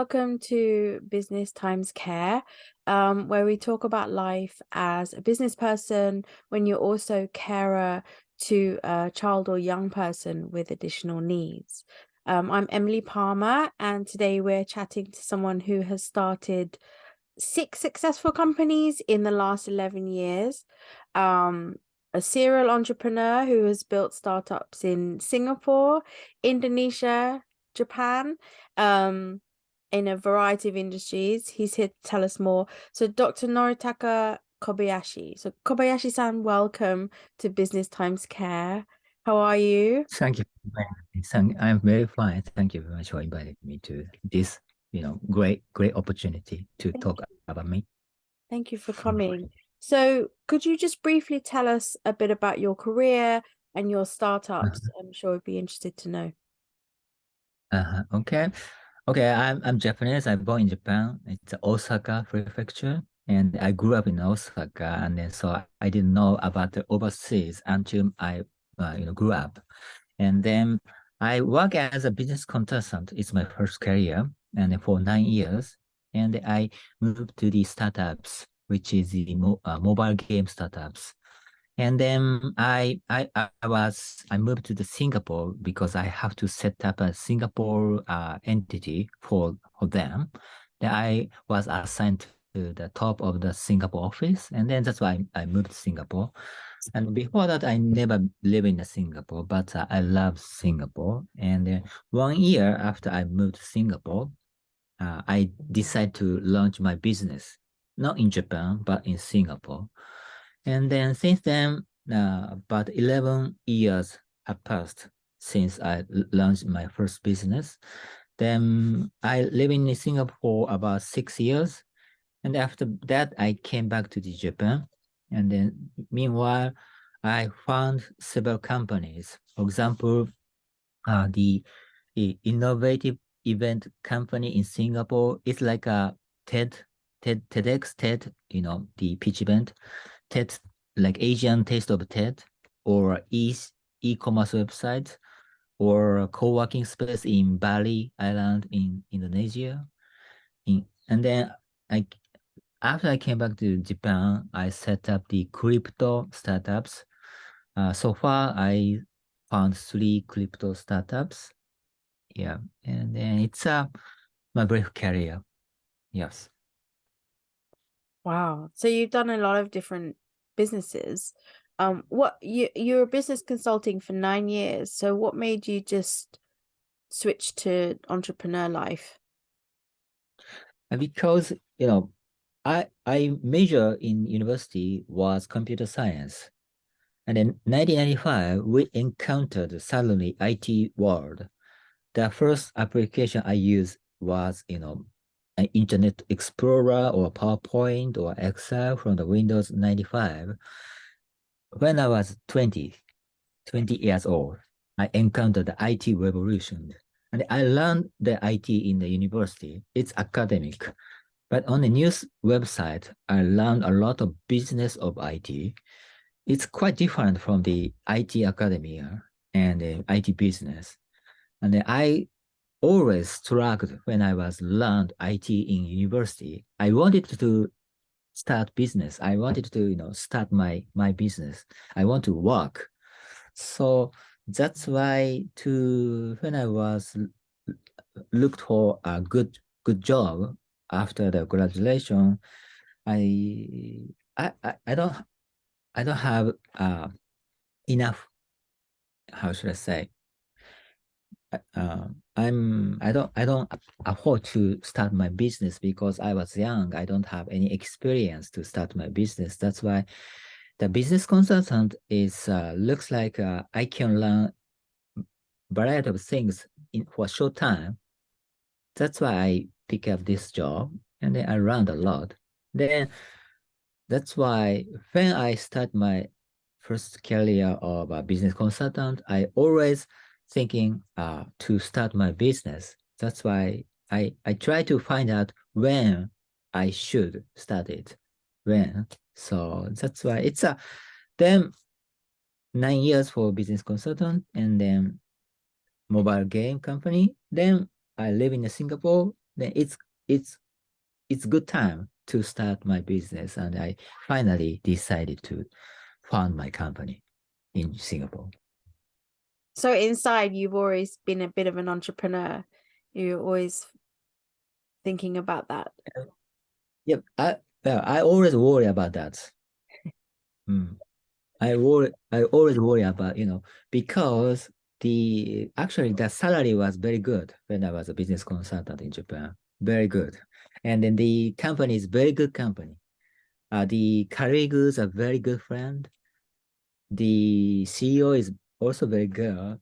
welcome to Business Times Care, where we talk about life as a business person when you're also carer to a child or young person with additional needs. I'm Emily Palmer, and today we're chatting to someone who has started 6 successful companies in the last 11 years. A serial entrepreneur who has built startups in Singapore, Indonesia, Japan, in a variety of industries. He's here to tell us more. So Dr. Noritaka Kobayashi. So Kobayashi-san, welcome to Business Times Care. How are you? Thank you. I'm very fine. Thank you very much for inviting me to this, great opportunity to talk about me. Thank you for coming. So could you just briefly tell us a bit about your career and your startups? I'm sure we'd be interested to know. Okay. I'm Japanese. I born in Japan. It's Osaka Prefecture, and I grew up in Osaka, and then so I didn't know about the overseas until I, grew up, and then I work as a business consultant. It's my first career, and for 9 years, and I moved to the startups, which is the mobile game startups. And then I moved to the Singapore because I have to set up a Singapore entity for them. Then I was assigned to the top of the Singapore office, and then that's why I moved to Singapore. And before that, I never lived in Singapore, but I love Singapore. And 1 year after I moved to Singapore, I decided to launch my business, not in Japan, but in Singapore. And then since then, about 11 years have passed since I launched my first business. Then I live in Singapore about 6 years. And after that, I came back to Japan. And then meanwhile, I found several companies. For example, the innovative event company in Singapore is like a TEDx, the pitch event. TED, like Asian Taste of TED, or e-commerce website, or a co-working space in Bali Island in Indonesia. And then after I came back to Japan, I set up the crypto startups. So far, I found 3 crypto startups. Yeah, and then it's my brief career. Yes. Wow. So you've done a lot of different businesses. You're a business consulting for 9 years. So what made you just switch to entrepreneur life? Because I major in university was computer science, and in 1995 we encountered suddenly IT world. The first application I used was an Internet Explorer or PowerPoint or Excel from the Windows 95. When I was 20 years old, I encountered the IT revolution. And I learned the IT in the university. It's academic. But on the news website, I learned a lot of business of IT. It's quite different from the IT academia and the IT business. And I always struggled when I was learned IT in university. I wanted to start business. I wanted to, start my business. I want to work. So that's why when I was looked for a good job after the graduation, I don't have enough, how should I say, I don't afford to start my business because I was young. I don't have any experience to start my business. That's why the business consultant is looks like I can learn variety of things for a short time. That's why I pick up this job, and then I learned a lot. Then that's why when I start my first career of a business consultant, I always thinking to start my business. That's why I try to find out when I should start it. When. So that's why it's then 9 years for business consultant, and then mobile game company. Then I live in Singapore. then it's good time to start my business, and I finally decided to found my company in Singapore. So inside, you've always been a bit of an entrepreneur. You're always thinking about that. Yep, I always worry about that. I always worry about, because actually the salary was very good when I was a business consultant in Japan. Very good. And then the company is very good company. The colleagues are very good friend. The CEO is also very good.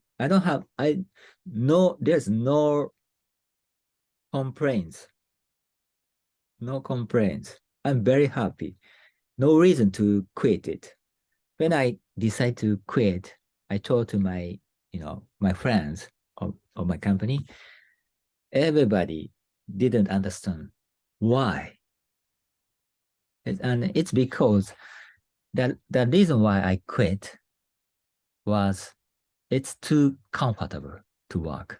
There's no complaints. No complaints. I'm very happy. No reason to quit it. When I decide to quit, I told to my friends of my company, everybody didn't understand why. And it's because the reason why I quit was it's too comfortable to work.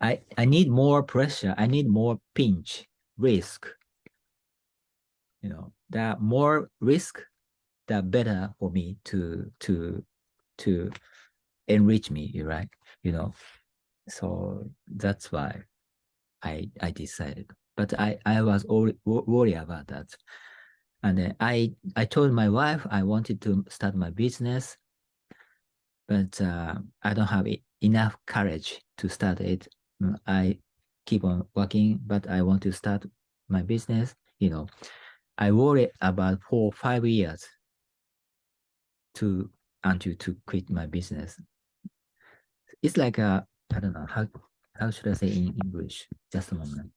I need more pressure. I need more pinch, risk. The more risk, the better for me to enrich me, right? So that's why I decided. But I was worried about that. And then I told my wife I wanted to start my business, but I don't have enough courage to start it. I keep on working, but I want to start my business. I worry about 4 or 5 years until to quit my business. It's like I don't know how should I say in English? Just a moment.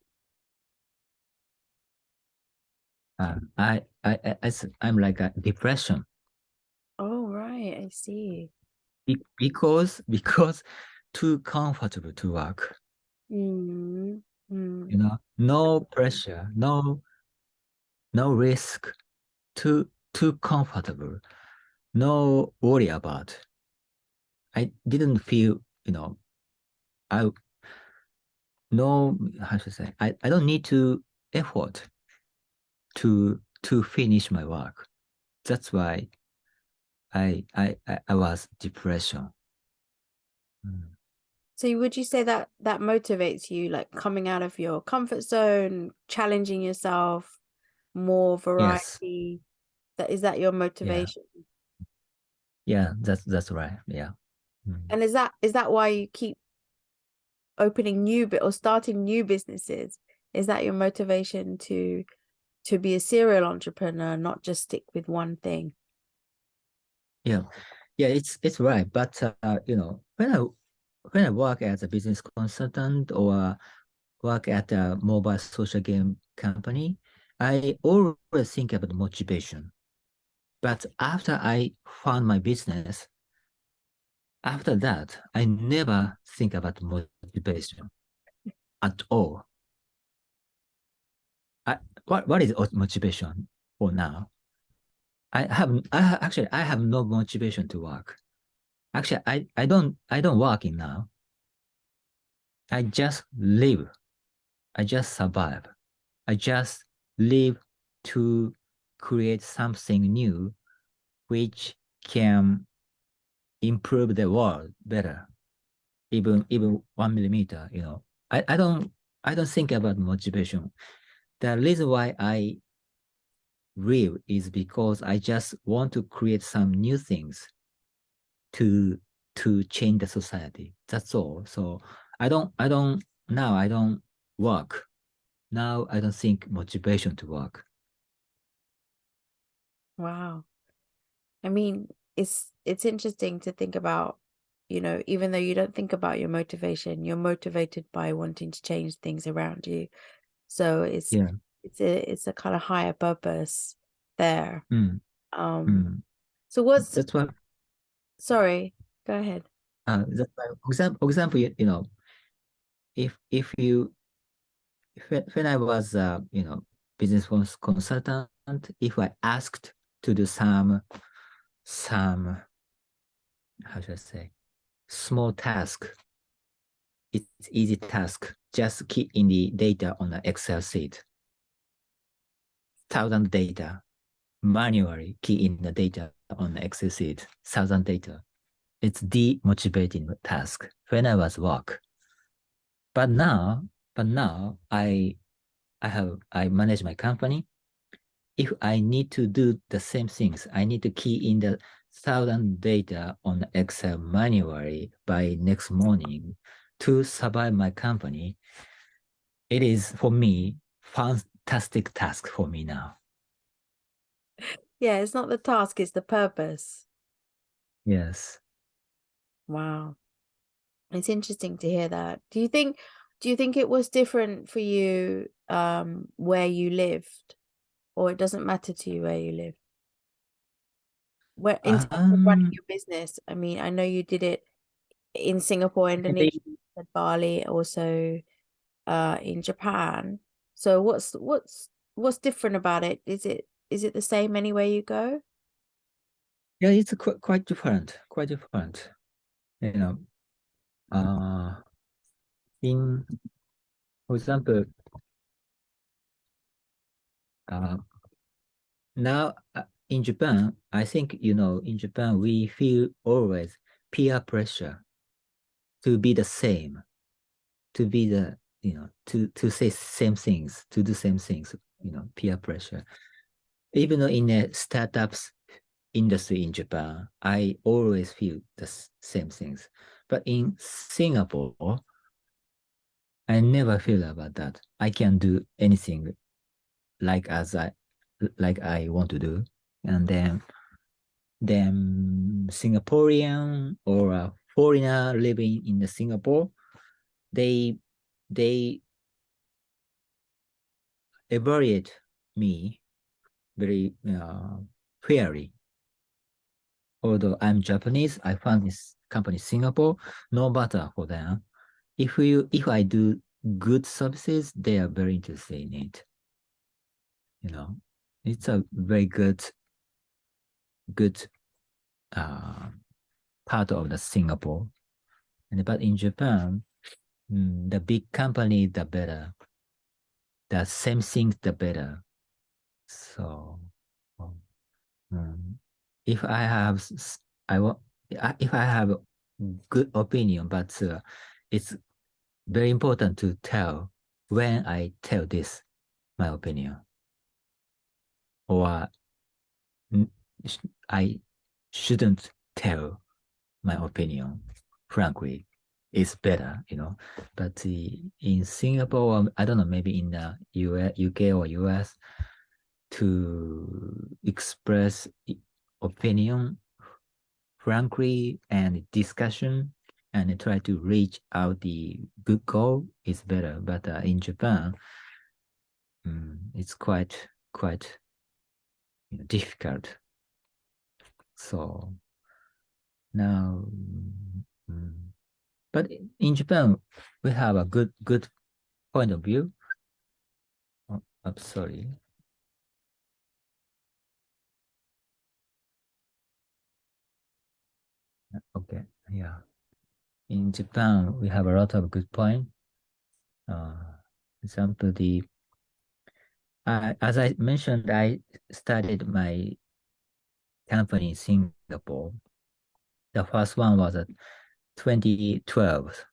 I'm like a depression. Oh, right. I see. Because too comfortable to work. Mm, No pressure, no risk, too comfortable, no worry about. I didn't feel, I no how should I say I don't need to effort to finish my work. That's why I was depression. So would you say that that motivates you, like coming out of your comfort zone, challenging yourself, more Yes. variety? Is that your Yeah. motivation? Yeah, that's right. Yeah. And is that why you keep opening or starting new businesses? Is that your motivation to be a serial entrepreneur, not just stick with one thing? Yeah. Yeah, it's right. But when I work as a business consultant or work at a mobile social game company, I always think about motivation. But after I found my business, after that, I never think about motivation at all. What is motivation for now? I have no motivation to work. Actually, I don't work in now. I just live. I just survive. I just live to create something new which can improve the world better, even 1 millimeter, I don't think about motivation. The reason why I live is because I just want to create some new things to change the society. That's all. So I don't work. Now I don't think motivation to work. Wow. I mean, it's interesting to think about, even though you don't think about your motivation, you're motivated by wanting to change things around you. So Yeah. it's a kind of higher purpose there. Mm. Mm. So That's why. sorry, go ahead. That's why, for example, if you when I was business consultant, if I asked to do some how should I say small task it's easy task. Just key in the data on the Excel sheet. 1,000 data. Manually key in the data on the Excel sheet. 1,000 data. It's demotivating task when I was work. But now I manage my company. If I need to do the same things, I need to key in the 1,000 data on Excel manually by next morning to survive my company. It is for me fantastic task for me now. Yeah, it's not the task, it's the purpose. Yes. Wow. It's interesting to hear that. Do you think it was different for you where you lived, or it doesn't matter to you where you live? Where in terms of running your business, I mean, I know you did it in Singapore, Indonesia, Bali, also in Japan. So what's different about it? Is it the same anywhere you go? Yeah, it's quite different. Quite different. You know, for example, now in Japan, I think in Japan we feel always peer pressure to be the same, to be the to say same things, to do same things. Peer pressure. Even though in the startups industry in Japan, I always feel the same things. But in Singapore, I never feel about that. I can do anything like I want to do. And then Singaporean or a foreigner living in the Singapore, they evaluate me very fairly. Although I'm Japanese, I found this company Singapore, no matter for them. If I do good services, they are very interested in it. It's a very good part of the Singapore. But in Japan, the big company, the better. The same things, the better. So, if I have, if I have good opinion, but it's very important to tell when I tell this, my opinion, or I shouldn't tell my opinion, frankly. It's better, But in Singapore, I don't know, maybe in the UK or US, to express opinion frankly and discussion and try to reach out the good goal is better. But in Japan, it's quite difficult. So now, but in Japan, we have a good point of view. Oh, I'm sorry. Okay, yeah. In Japan, we have a lot of good point. Example, as I mentioned, I started my company in Singapore. The first one was at 2012.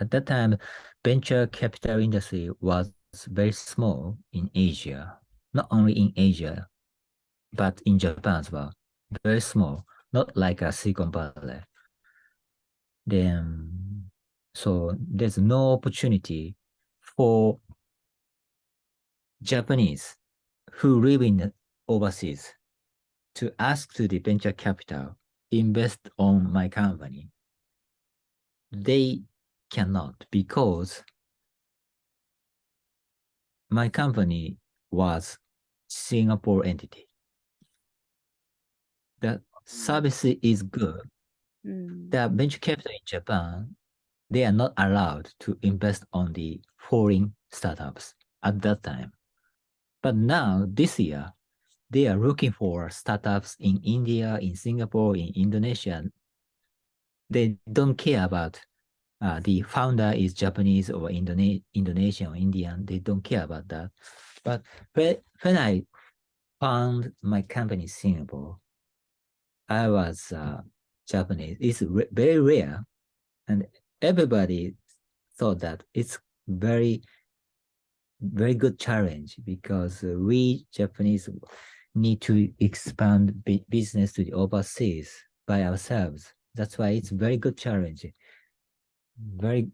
At that time, venture capital industry was very small in Asia, not only in Asia, but in Japan as well. Very small, not like a Silicon Valley. Then, so there's no opportunity for Japanese who live in overseas to ask to the venture capital invest on my company. They cannot because my company was Singapore entity. The service is good. The venture capital in Japan, they are not allowed to invest on the foreign startups at that time. But now, this year, they are looking for startups in India, in Singapore, in Indonesia. They don't care about the founder is Japanese or Indonesian or Indian. They don't care about that. But when I found my company in Singapore, I was Japanese. It's very rare, and everybody thought that it's very good challenge because we Japanese need to expand business to the overseas by ourselves. That's why it's very good challenge. Then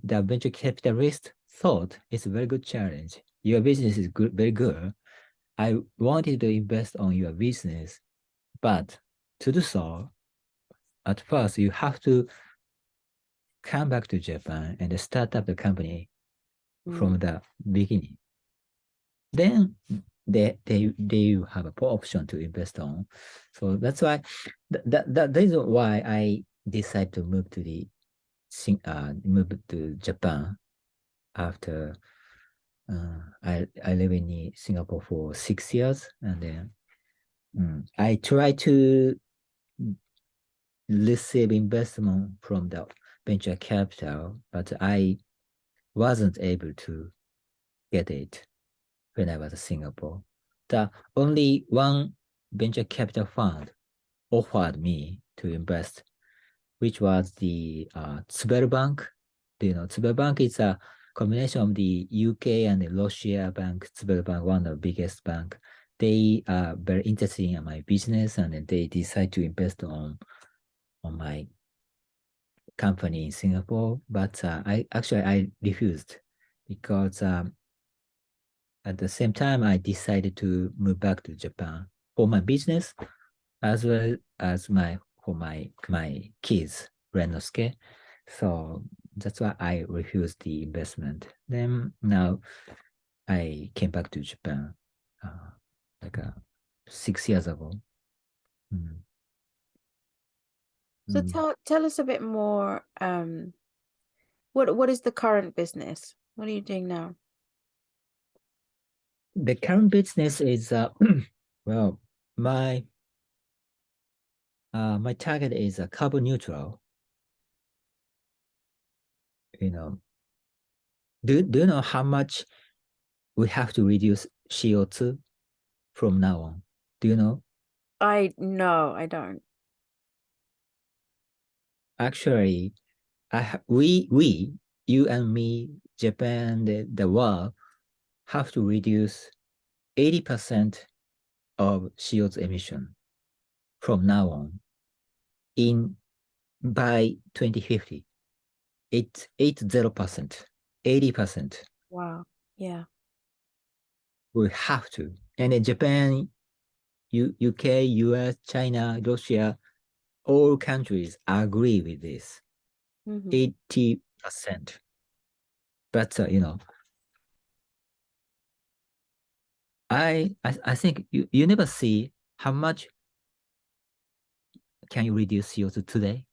the venture capitalist thought it's a very good challenge. Your business is good, very good. I wanted to invest on your business, but to do so, at first you have to come back to Japan and start up the company from the beginning. Then they have a option to invest on. So that's why that is why I decided to move to Japan after I live in Singapore for 6 years, and then I try to receive investment from the venture capital, but I wasn't able to get it when I was in Singapore. The only one venture capital fund offered me to invest, which was the Sberbank. Do you know Sberbank is a combination of the UK and the Russia bank. Sberbank, one of the biggest bank. They are very interested in my business, and then they decide to invest on my company in Singapore. But I refused because at the same time I decided to move back to Japan for my business as well as for my kids, Renosuke. So that's why I refused the investment. Then now I came back to Japan like 6 years ago. So tell us a bit more. What is the current business? What are you doing now? The current business is well, my target is carbon neutral. You know, do you know how much we have to reduce CO2 from now on? Do you know? No, I don't. Actually, you and me, Japan, the world have to reduce 80% of CO2 emission from now on by 2050. It's 80%, 80%. Wow. Yeah. We have to. And in Japan, UK, US, China, Russia, all countries agree with this. 80%. But I think you never see how much can you reduce CO2 today?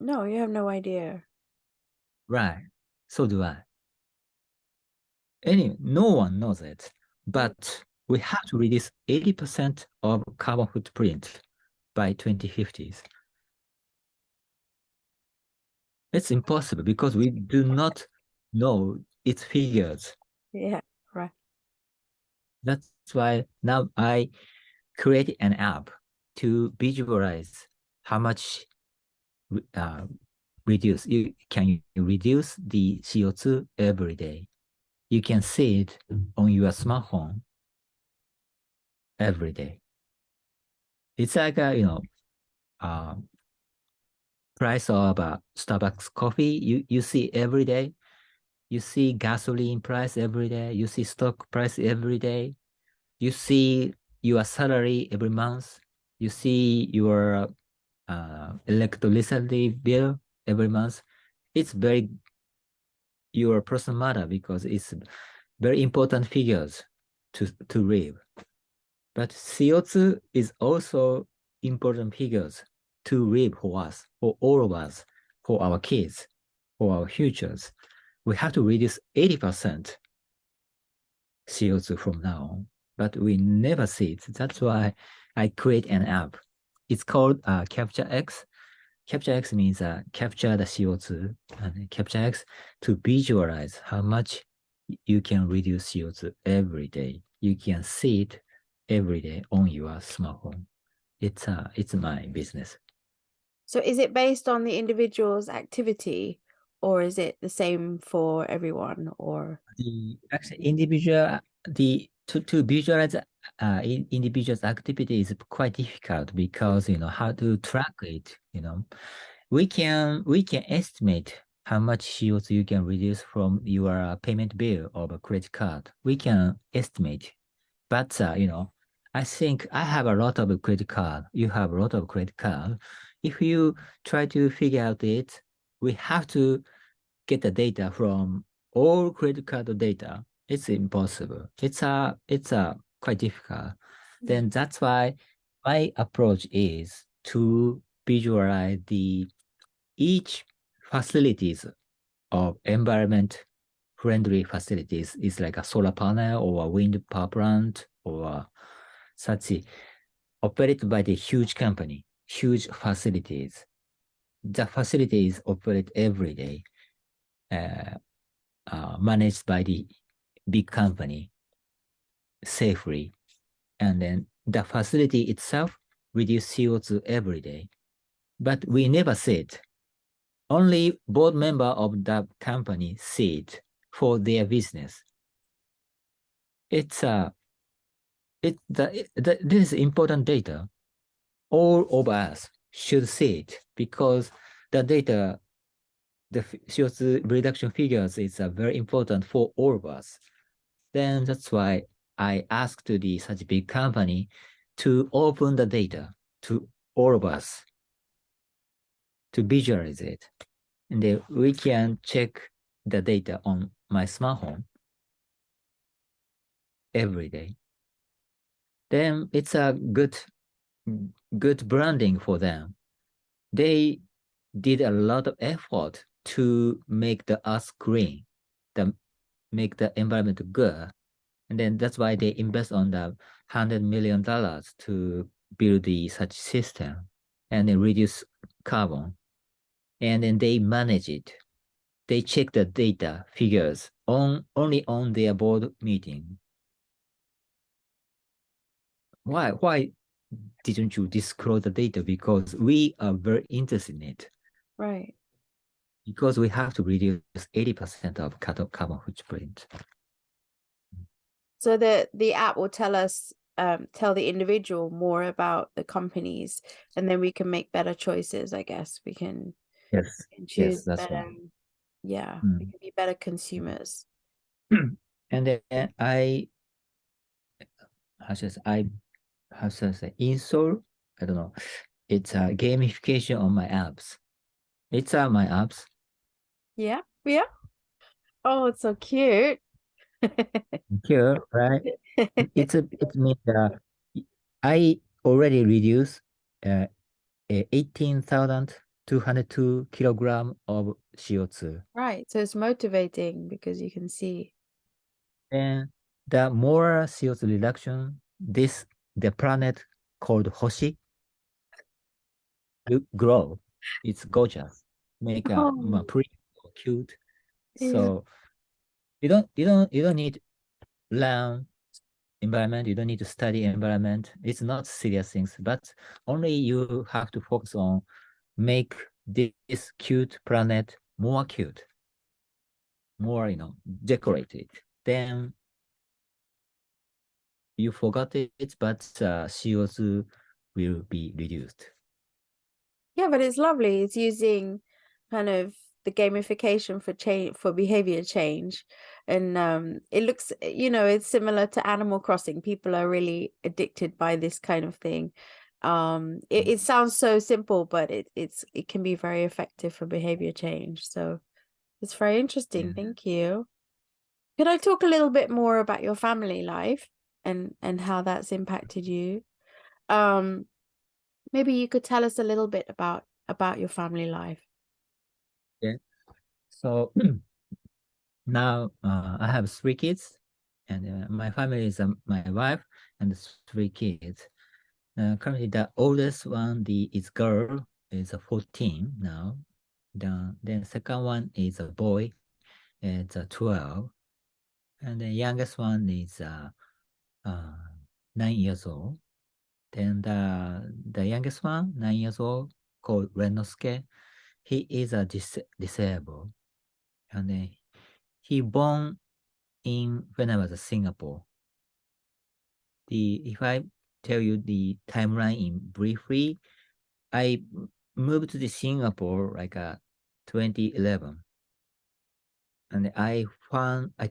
No, you have no idea. Right. So do I. Anyway, no one knows it. But we have to reduce 80% of carbon footprint by 2050s. It's impossible because we do not know its figures. Yeah, right. That's why now I created an app to visualize how much reduce. Can you reduce the CO2 every day? You can see it on your smartphone every day. It's like price of Starbucks coffee. You see every day. You see gasoline price every day. You see stock price every day. You see your salary every month. You see your electricity bill every month. It's very your personal matter because it's very important figures to read. But CO2 is also important figures to read for us, for all of us, for our kids, for our futures. We have to reduce 80% CO2 from now on, but we never see it. That's why I create an app. It's called capture.x. capture.x means capture the CO2 and capture.x to visualize how much you can reduce CO2 every day. You can see it every day on your smartphone. It's my business. So is it based on the individual's activity, or is it the same for everyone? Or The actually individual to visualize individual's activity is quite difficult because how to track it. We can estimate how much CO2 you can reduce from your payment bill of a credit card. We can estimate, but I think I have a lot of credit card. You have a lot of credit card. If you try to figure out it, we have to get the data from all credit card data. It's impossible. It's quite difficult. Then that's why my approach is to visualize each facilities of environment friendly facilities is like a solar panel or a wind power plant or such operated by the huge company, huge facilities. The facilities operate every day, managed by the big company safely. And then the facility itself reduce CO2 every day. But we never see it. Only board member of the company see it for their business. This is important data. All of us should see it because the data, the CO2 reduction figures is very important for all of us. Then that's why I asked the such big company to open the data to all of us to visualize it. And then we can check the data on my smartphone every day. Then it's a good branding for them. They did a lot of effort to make the earth green, make the environment good. And then that's why they invest on the $100 million to build such system and then reduce carbon. And then they manage it. They check the data figures only on their board meeting. Why didn't you disclose the data? Because we are very interested in it. right. Because we have to reduce 80% of carbon footprint. So the app will tell us, tell the individual more about the companies, and then we can make better choices. I guess we can Yes, choose that's better. right. Yeah, we can be better consumers. And then how should I say install? I don't know. It's a gamification on my apps. It's my apps. Yeah, yeah. Oh, it's so cute. Here, right? It means I already reduced 18,202 kilogram of CO2. Right. So it's motivating because you can see. And the more CO2 reduction, the planet called Hoshi will grow. It's gorgeous. Make Oh, pretty cute. yeah. So you don't need learn environment. You don't need to study environment. It's not serious things, but only you have to focus on make this cute planet more cute, more decorated. Then you forgot it, but CO2 will be reduced. Yeah, but it's lovely. It's using kind of the gamification for change, for behavior change. And it looks, it's similar to Animal Crossing. People are really addicted by this kind of thing. It sounds so simple, but it can be very effective for behavior change. So it's very interesting. Yeah. Thank you. Could I talk a little bit more about your family life and how that's impacted you? Um, Maybe you could tell us a little bit about your family life. Yeah. So now I have 3 kids, and my family is my wife and 3 kids. Currently, the oldest one is girl, is 14 now. Then second one is a boy, it's 12. And the youngest one is 9 years old. Then the youngest one, 9 years old, called Renosuke, he is a disabled. And then he born when I was in Singapore. If I tell you the timeline in briefly, I moved to the Singapore like 2011, and I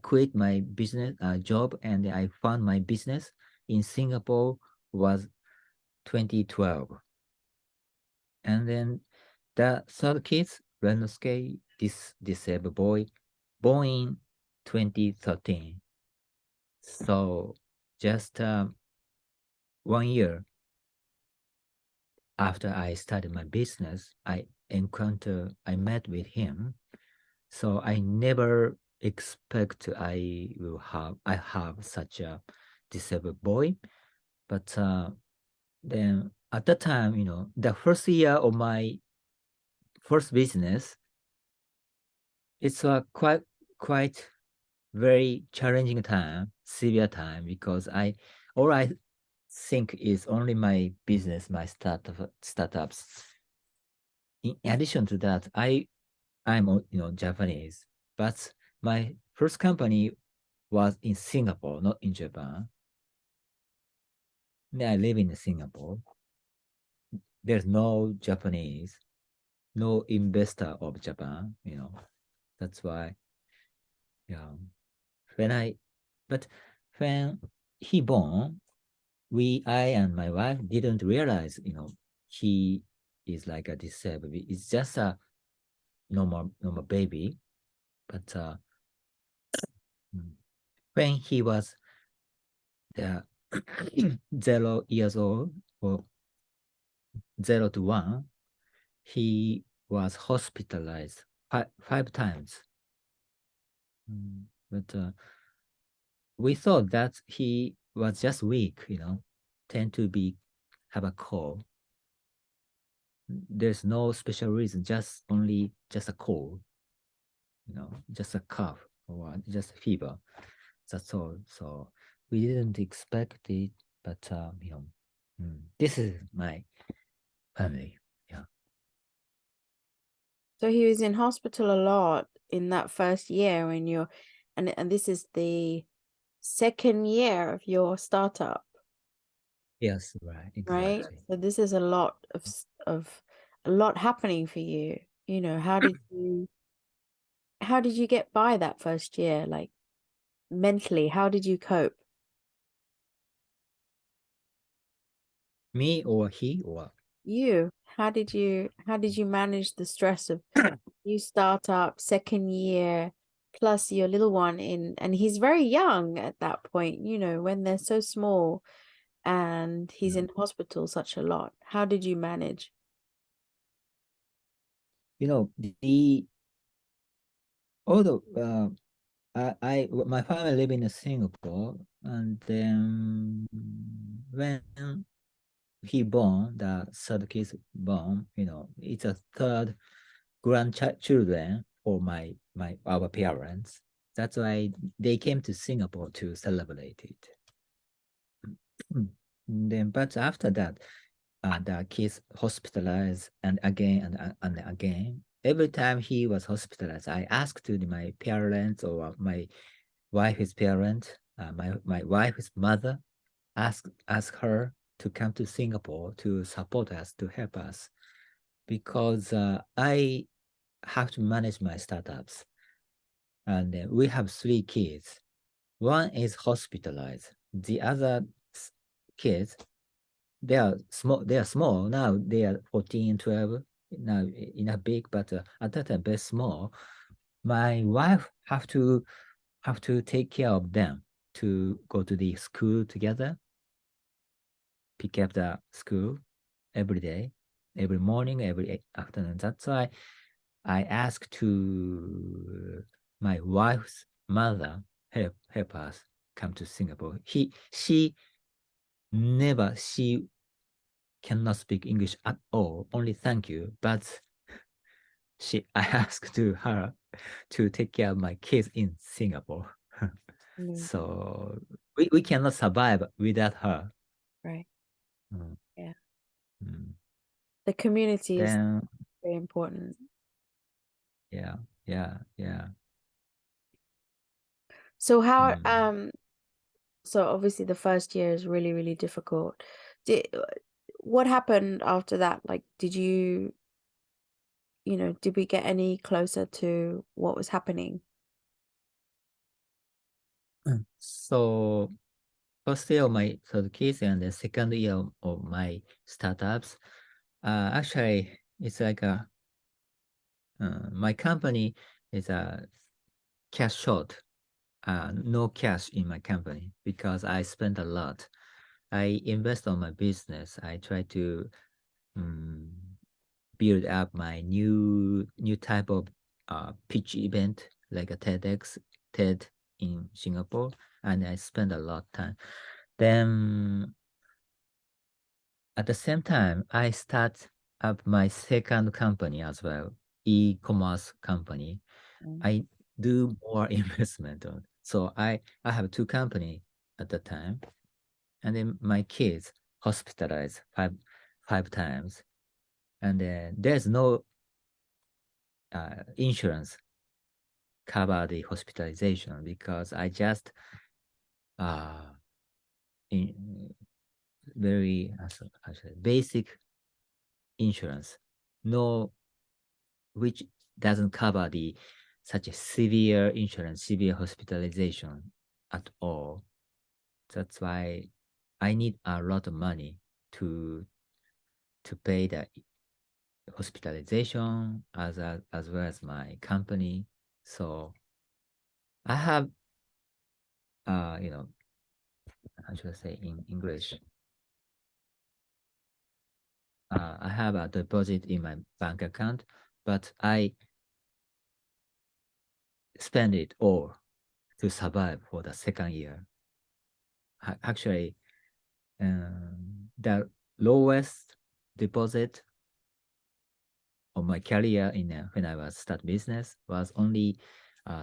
quit my business job, and I found my business in Singapore was 2012. And then the third kid, Renosuke, this disabled boy, born in 2013. So just 1 year after I started my business, I met with him. So I never expect I have such a disabled boy. But then at the time, the first year of my first business, it's a quite very challenging time, severe time, because all I think is only my business, my startups. In addition to that, I'm Japanese, but my first company was in Singapore, not in Japan. I live in Singapore. There's no Japanese, no investor of Japan, That's why, yeah. But when he born, I and my wife didn't realize, he is like a disabled. It's just a normal baby. But when he was 0 years old, or 0 to 1, he was hospitalized five times. But we thought that he was just weak, tend to have a cold. There's no special reason, just a cold, just a cough or just a fever. That's all. So we didn't expect it, but this is my family. Yeah. So he was in hospital a lot in that first year and this is the second year of your startup. Yes, right, Right? exactly. So this is a lot of a lot happening for you. How did you get by that first year? Like mentally, how did you cope? Me or he or You, how did you manage the stress of new startup, second year, plus your little one and he's very young at that point, when they're so small and he's in hospital such a lot. How did you manage? although my family live in Singapore, and then when he born, the third kid born, it's a third grandchildren for our parents. That's why they came to Singapore to celebrate it. But after that, the kids hospitalized, and again and again. Every time he was hospitalized, I asked to my parents or my wife's parent, my wife's mother, ask her to come to Singapore to support us, to help us, because I have to manage my startups, and we have 3 kids. One is hospitalized. The other kids, they are small now. They are 14, 12 now, enough big, but at that time very small. My wife have to take care of them, to go to the school together, pick up the school every day, every morning, every afternoon. That's why I asked to my wife's mother help us come to Singapore. She cannot speak English at all, only thank you. But I asked to her to take care of my kids in Singapore. Amazing. So we cannot survive without her. Right. Mm. Yeah. Mm. The community is Then very important. yeah. So how Mm. so obviously the first year is really, really difficult. What happened after that? Like, did you know, did we get any closer to what was happening? So first year of my third kids and the second year of my startups, actually it's like my company is a cash short, no cash in my company because I spent a lot. I invest on my business. I try to build up my new type of pitch event like a TEDx, TED in Singapore, and I spend a lot of time. Then at the same time, I start up my second company as well, e-commerce company. I do more investment on. So I have two company at the time, and then my kids hospitalized five times, and then there's no insurance cover the hospitalization because I just in very how should I say, basic insurance, no, which doesn't cover the such a severe insurance, severe hospitalization at all. That's why I need a lot of money to pay the hospitalization as well as my company. So I have you know, how should I say in English? I have a deposit in my bank account, but I spend it all to survive for the second year. Actually, the lowest deposit of my career in when I was start business was only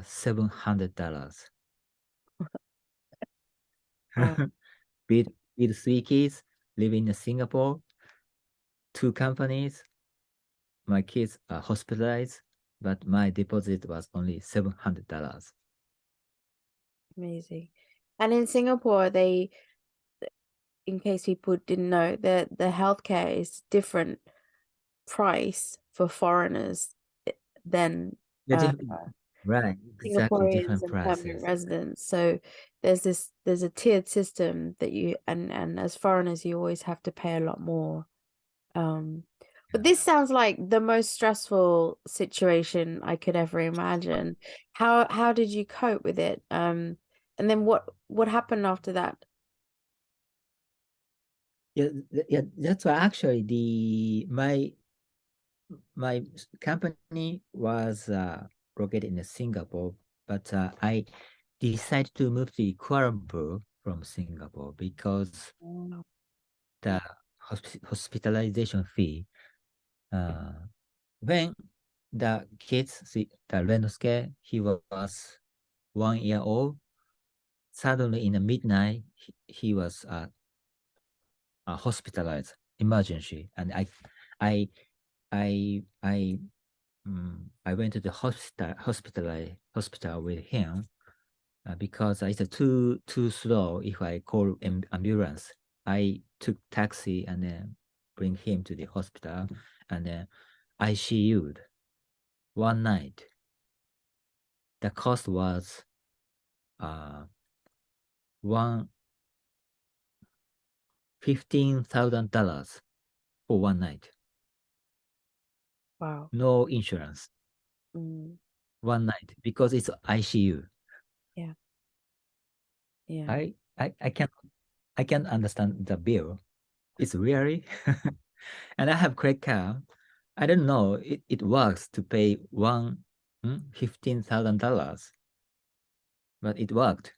$700. Wow, with three kids, living in Singapore, two companies, my kids are hospitalized, but my deposit was only $700. amazing. And in Singapore, they, in case people didn't know, the healthcare is different price for foreigners than Yeah, right, exactly, Singaporeans different and permanent prices. residents. So there's a tiered system that you and as foreigners you always have to pay a lot more. But this sounds like the most stressful situation I could ever imagine. How did you cope with it? And then what happened after that? Yeah, that's why actually my company was located in Singapore, but I decided to move to Kuala Lumpur from Singapore because Oh, the hospitalization fee. When the kids, see the Renosuke, he was 1 year old. Suddenly in the midnight, he was hospitalized, emergency, and I, I I went to the hospital with him because it's too slow. If I call ambulance, I took taxi and then bring him to the hospital and then ICU'd one night. The cost was one $15,000 for one night. wow. No insurance. Mm, One night because it's ICU. yeah, yeah. I can understand the bill. It's really and I have credit card. I don't know it works to pay $15,000, but it worked.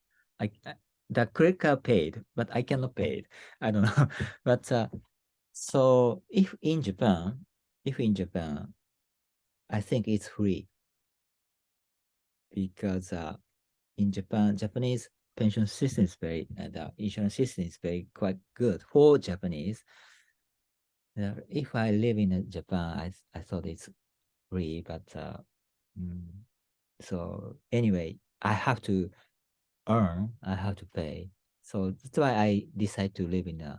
The credit card paid, but I cannot pay it. I don't know. But So if in Japan, I think it's free because in Japan, Japanese pension system is very, the insurance system is very quite good for Japanese. If I live in Japan, I thought it's free, but so anyway, I have to earn, I have to pay. So that's why I decided to live in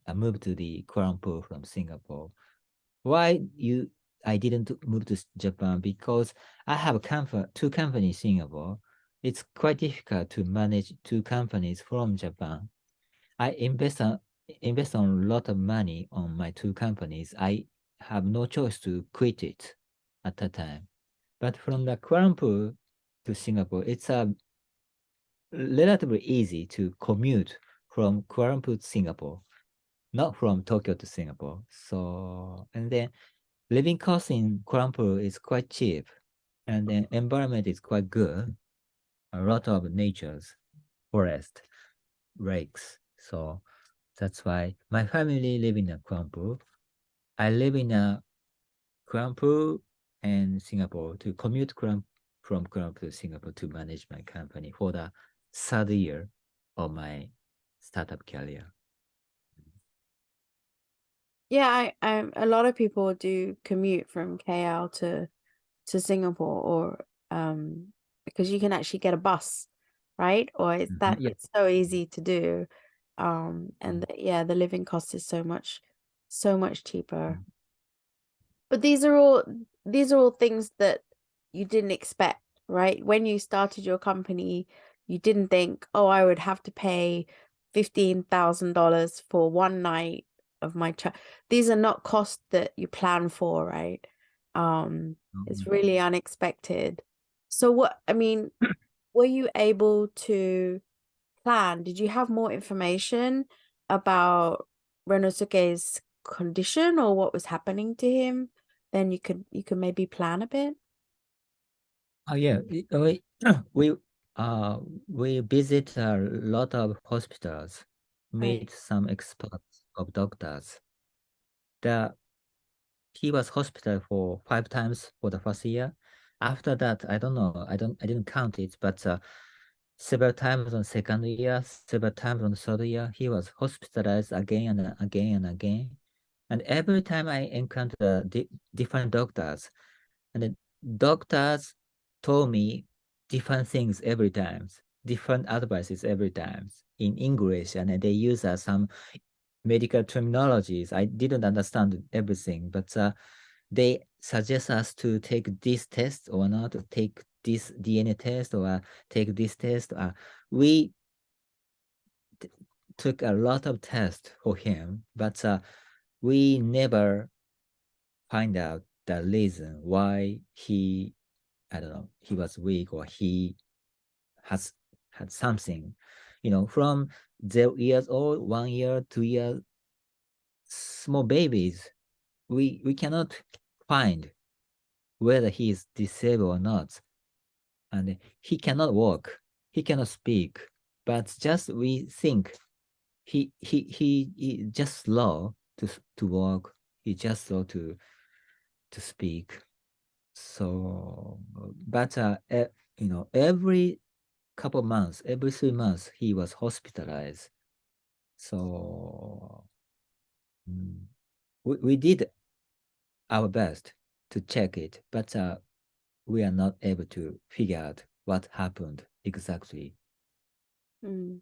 I moved to the Kuala Lumpur from Singapore. Why I didn't move to Japan? Because I have two companies in Singapore. It's quite difficult to manage two companies from Japan. I invest on a lot of money on my two companies. I have no choice to quit it at that time. But from the Kuala Lumpur to Singapore, it's relatively easy to commute from Kuala Lumpur to Singapore, not from Tokyo to Singapore. So, and then living cost in Kuala Lumpur is quite cheap, and then environment is quite good. A lot of nature's forest, lakes. So that's why my family live in Kuala Lumpur. I live in Kuala Lumpur and Singapore to commute from Kuala Lumpur to Singapore to manage my company for the third year of my startup career. Yeah, I a lot of people do commute from KL to Singapore, or because you can actually get a bus, right? Or Yeah. it's so easy to do. And yeah, the living cost is so much cheaper. But these are all things that you didn't expect, right? When you started your company, you didn't think, oh, I would have to pay $15,000 for one night of my child. These are not costs that you plan for, right? It's really unexpected. So were you able to plan? Did you have more information about Renosuke's condition or what was happening to him? Then you could maybe plan a bit. Oh yeah, we we visit a lot of hospitals, Right. meet some experts of doctors. The He was hospital for 5 times for the first year. After that, I don't know, I didn't count it, but several times on second year, several times on third year, he was hospitalized again and again and again. And every time I encounter different doctors, and the doctors told me different things every time, different advices every time in English, and they use some medical terminologies. I didn't understand everything, but they suggest us to take this test or not, to take this DNA test or take this test. We took a lot of tests for him, but we never find out the reason why I don't know, he was weak or he has had something, from 0 years old, 1 year, 2 years, small babies, we cannot find whether he is disabled or not. And he cannot walk, he cannot speak, but just we think he just slow to walk, he just slow to speak. So, but every couple months, every 3 months, he was hospitalized. So we did our best to check it, but we are not able to figure out what happened exactly. Mm.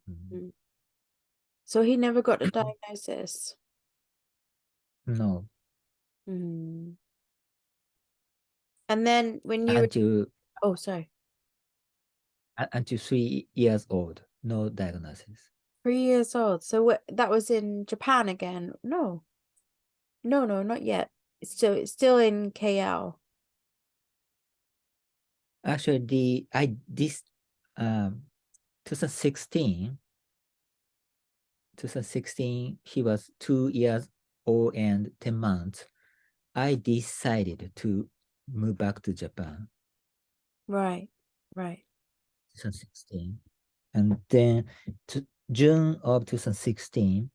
So he never got a diagnosis. No, Mm. And then when you until oh, sorry, until 3 years old, no diagnosis. 3 years old. So what, that was in Japan again? No, no, not yet. It's still in KL. Actually, this 2016, he was 2 years old and 10 months. I decided to move back to Japan. Right, right. 2016. And then to June of 2016,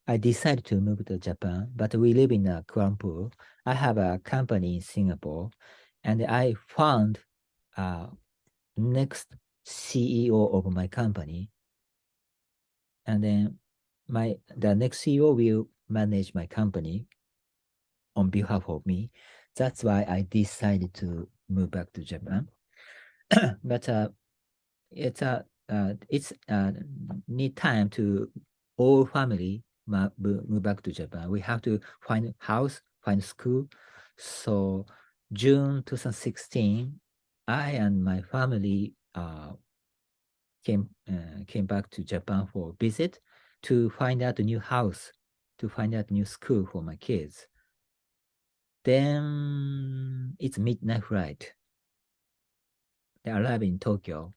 I decided to move to Japan, but we live in Kuala Lumpur. I have a company in Singapore, and I found next CEO of my company, and then the next CEO will manage my company on behalf of me. That's why I decided to move back to Japan. But it's need time to all family move back to Japan. We have to find house, find school. So June 2016, I and my family came back to Japan for visit to find out a new house, to find out new school for my kids. Then it's midnight flight. They arrive in Tokyo,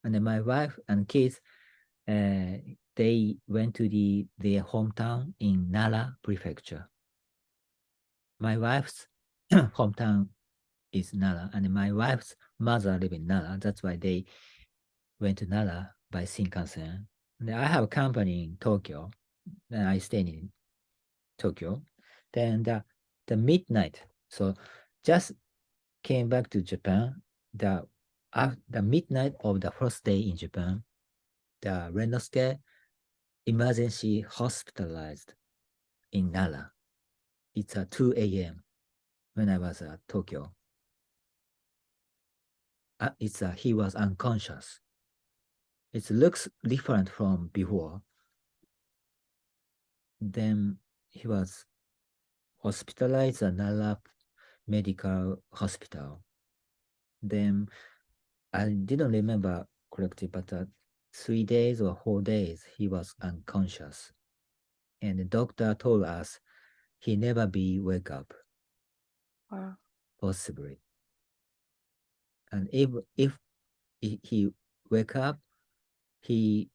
and then my wife and kids, they went to their hometown in Nara Prefecture. My wife's hometown is Nara, and my wife's mother live in Nara. That's why they went to Nara by Shinkansen. And I have a company in Tokyo, and I stay in Tokyo. Then the midnight, so just came back to Japan. The midnight of the first day in Japan, the Renosuke emergency hospitalized in Nara. It's at 2 a.m. when I was at Tokyo. He was unconscious. It looks different from before. Then he was hospitalized at Nara Medical Hospital. Then I didn't remember correctly, but 3 days or 4 days he was unconscious. And the doctor told us he never be wake up. Wow. Possibly. And if he wake up, he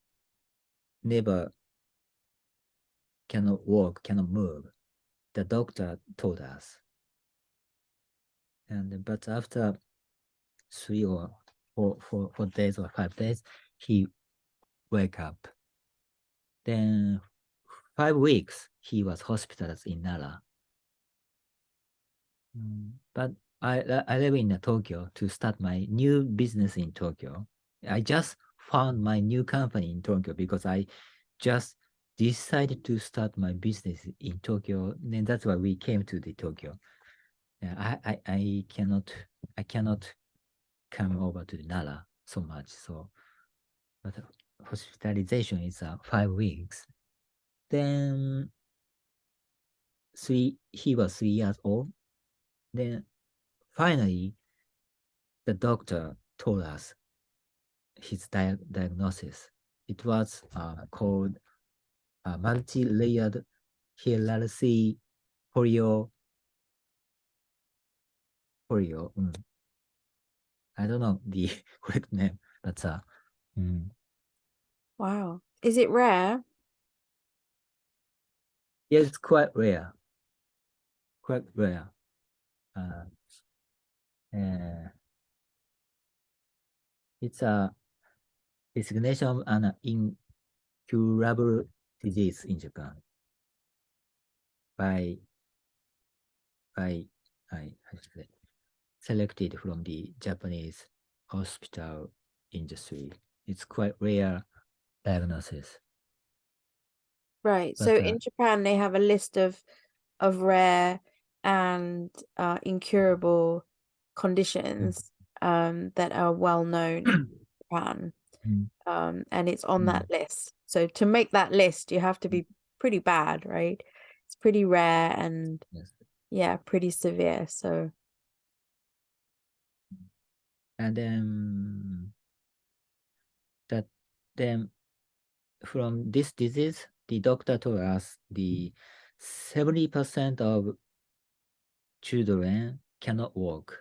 never cannot walk, cannot move. The doctor told us. But after 3 or 4 days or 5 days, he wake up. Then 5 weeks he was hospitalized in Nara. But I live in Tokyo to start my new business in Tokyo. I just found my new company in Tokyo because I just decided to start my business in Tokyo. And that's why we came to the Tokyo. I cannot come over to the Nara so much. So, but hospitalization is 5 weeks. Then he was 3 years old. Then finally, the doctor told us his diagnosis. It was called multi-layered hereditary polio. I don't know the correct name, but Wow. Is it rare? yeah, it's quite rare. Quite rare. It's a designation of an incurable disease in Japan by selected from the Japanese hospital industry. It's quite rare diagnosis. Right. But, So in Japan, they have a list of rare and incurable conditions that are well known in Japan. And it's on that list. So to make that list, you have to be pretty bad, right? It's pretty rare and yeah, pretty severe. So and then from this disease, the doctor told us the 70% of children cannot walk.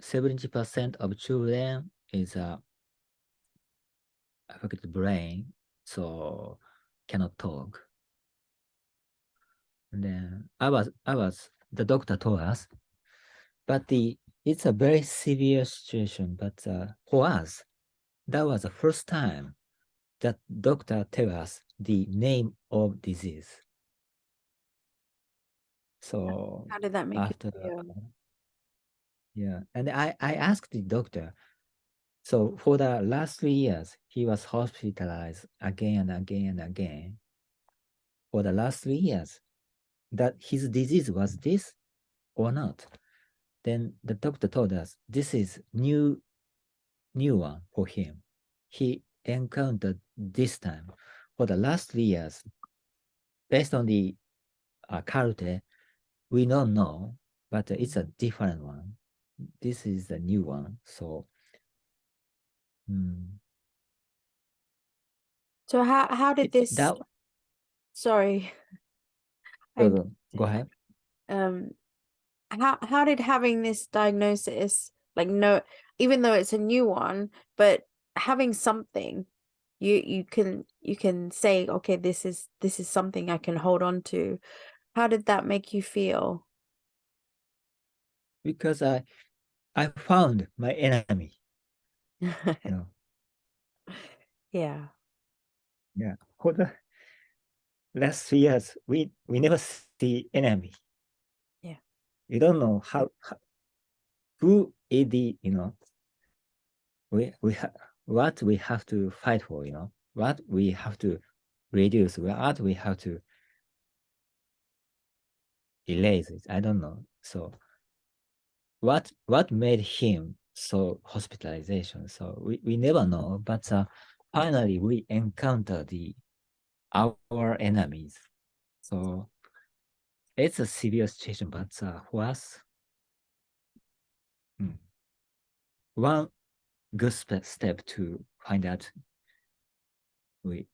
70% of children is affected brain, so cannot talk. And then the doctor told us, but it's a very severe situation. But for us, that was the first time that doctor tell us the name of disease. So How did that make after, you feel? yeah, and I asked the doctor. So for the last 3 years, he was hospitalized again and again and again. For the last 3 years, that his disease was this or not. Then the doctor told us this is new one for him. He encountered this time. For the last 3 years, based on the Kalte, we don't know, but it's a different one. This is the new one. So, So how did this? that Sorry, I go ahead. how did having this diagnosis, like, no, even though it's a new one, but having something, you can say, okay, this is something I can hold on to. How did that make you feel? Because I found my enemy. You know, Yeah. yeah. For the last 3 years, we never see enemy. Yeah. You don't know who is the, what we have to fight for, what we have to reduce, what we have to erase it. I don't know. So what made him so hospitalization? So we never know, but finally we encounter our enemies. So it's a severe situation, but for us, one good step to find out we.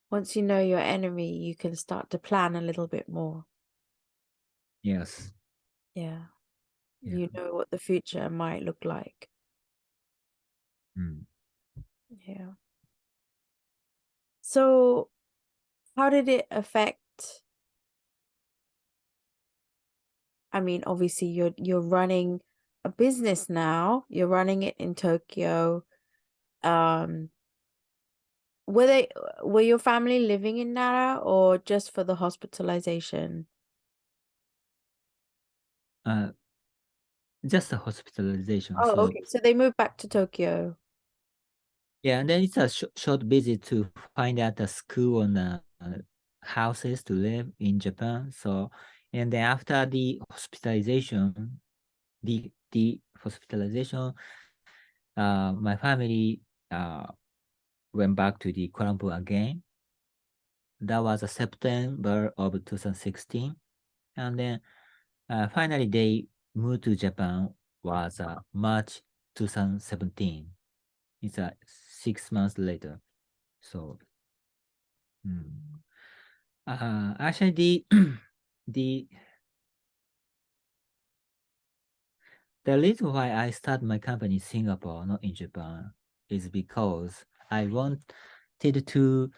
Once you know your enemy, you can start to plan a little bit more. Yes. Yeah. Yeah. You know what the future might look like. Yeah. So how did it affect? I mean, obviously you're running a business now. You're running it in Tokyo. Um, were your family living in Nara or just for the hospitalization? Just a hospitalization. Oh, So okay. So they moved back to Tokyo. yeah, and then it's a short visit to find out a school and houses to live in Japan. So, and then after the hospitalization, my family went back to the Kuala Lumpur again. That was September of 2016, and then finally they moved to Japan was March 2017. It's 6 months later. So actually the the reason why I start my company in Singapore, not in Japan, is because I wanted to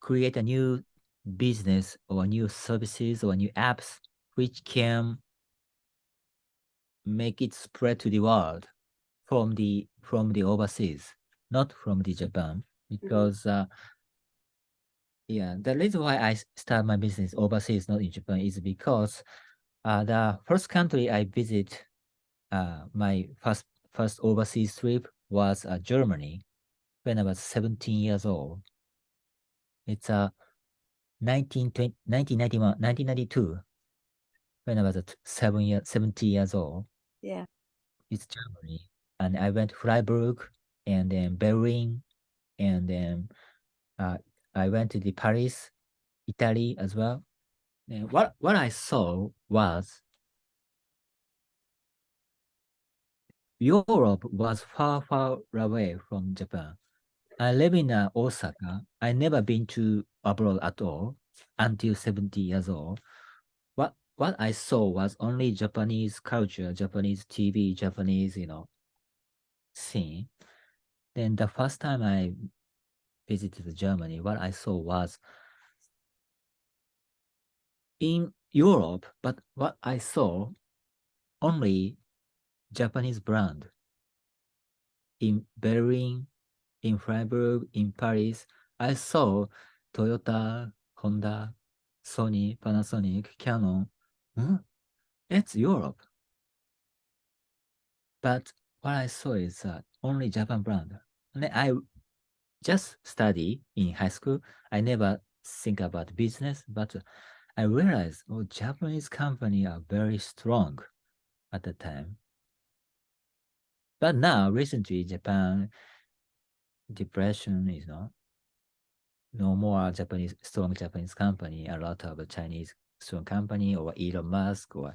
create a new business or new services or new apps which can make it spread to the world from the overseas, not from the Japan. Because yeah, the reason why I start my business overseas, not in Japan, is because the first country I visit, my first overseas trip was Germany when I was 17 years old. It's 1992 when I was 70 years old. Yeah. It's Germany. And I went to Freiburg and then Berlin and then I went to the Paris, Italy as well. And what I saw was Europe was far, far away from Japan. I live in Osaka. I never been to abroad at all until 70 years old. What I saw was only Japanese culture, Japanese TV, Japanese, scene. Then the first time I visited Germany, what I saw was in Europe, but what I saw only Japanese brand in Berlin, in Freiburg, in Paris, I saw Toyota, Honda, Sony, Panasonic, Canon. Hmm? It's Europe. But what I saw is only Japan brand. And then I just study in high school. I never think about business, but I realized, oh, Japanese company are very strong at the time. But now, recently, Japan depression is no more strong Japanese company. A lot of Chinese strong company or Elon Musk or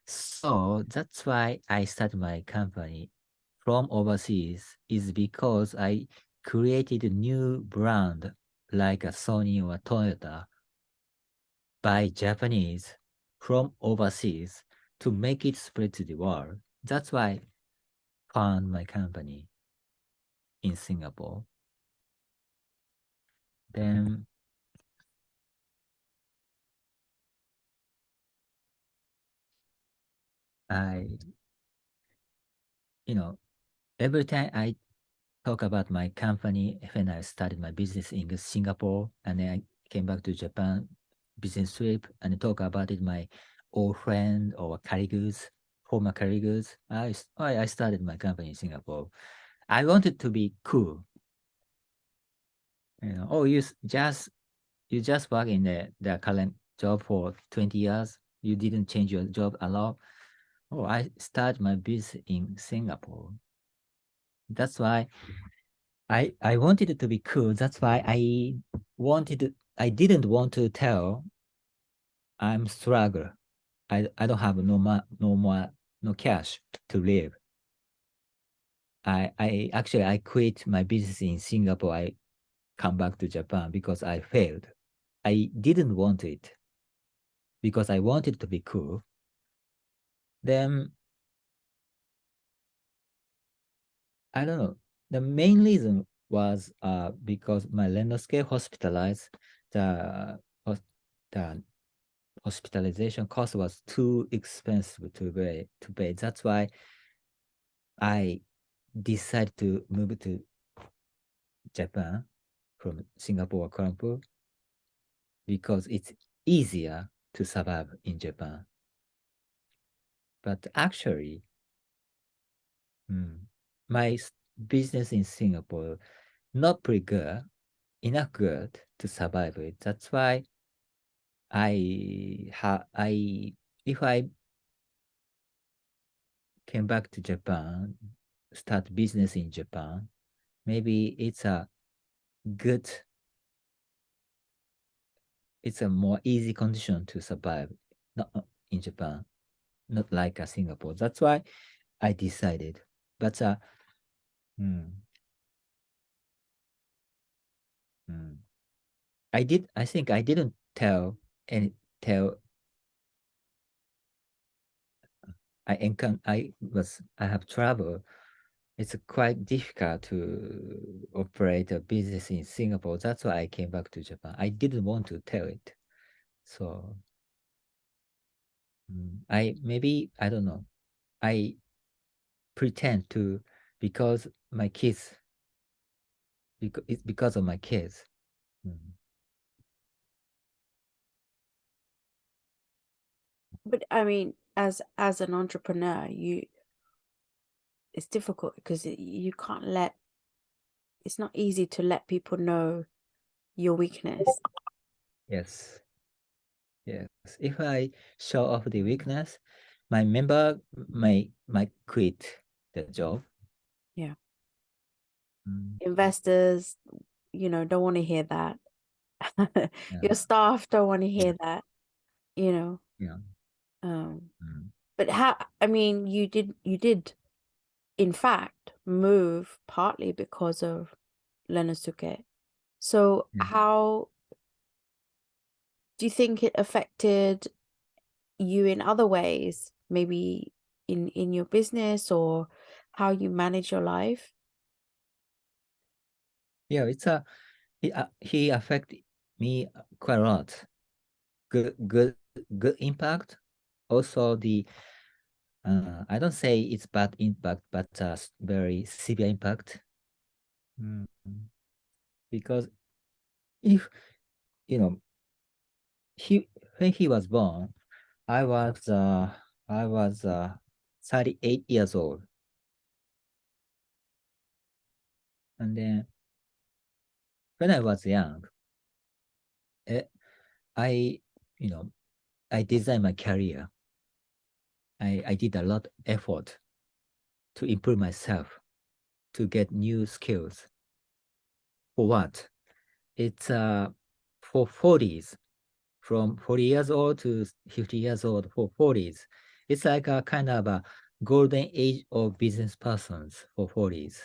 So that's why I started my company from overseas is because I created a new brand like a Sony or Toyota by Japanese from overseas to make it spread to the world. That's why I found my company in Singapore. Then I, every time I talk about my company when I started my business in Singapore and then I came back to Japan business trip and talk about it my old friend or colleagues, former colleagues. I started my company in Singapore. I wanted to be cool. Oh, you just work in the current job for 20 years. You didn't change your job a lot. Oh, I started my business in Singapore. That's why I wanted it to be cool. That's why I didn't want to tell I'm struggle. I don't have no cash to live. I quit my business in Singapore. I come back to Japan because I failed. I didn't want it because I wanted to be cool. Then I don't know. The main reason was because my Renosuke hospitalized the the hospitalization cost was too expensive to pay. That's why I decided to move to Japan from Singapore or Kuala Lumpur because it's easier to survive in Japan. But actually, my business in Singapore not pretty good, enough good to survive it. That's why if I came back to Japan, start business in Japan, maybe it's a more easy condition to survive not in Japan, not like Singapore. That's why I decided. But I think I didn't tell tell I have trouble. It's quite difficult to operate a business in Singapore. That's why I came back to Japan. I didn't want to tell it. So I don't know. I pretend to because my kids it's because of my kids. But I mean, as an entrepreneur, it's difficult because you can't it's not easy to let people know your weakness. Yes. Yes. If I show off the weakness, my member might quit the job. Yeah. Investors, don't want to hear that. Your staff don't want to hear that, Yeah. But I mean, you did in fact move partly because of Renosuke. So how do you think it affected you in other ways, maybe in your business or how you manage your life? Yeah, he affected me quite a lot. Good impact. Also I don't say it's bad impact, but very severe impact. Mm. Because if, you know, when he was born, I was 38 years old. And then when I was young, I, I designed my career. I did a lot of effort to improve myself, to get new skills. For what? It's for 40s, from 40 years old to 50 years old, for 40s. It's like a kind of a golden age of business persons for 40s.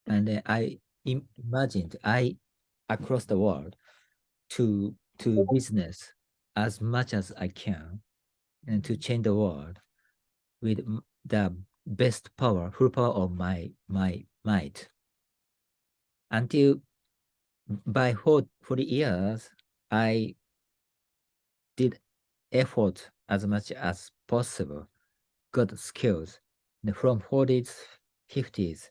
And then I imagined across the world to business as much as I can, and to change the world with the best power, full power of my might. Until by 40 years, I did effort as much as possible, got skills. And from 40s, 50s,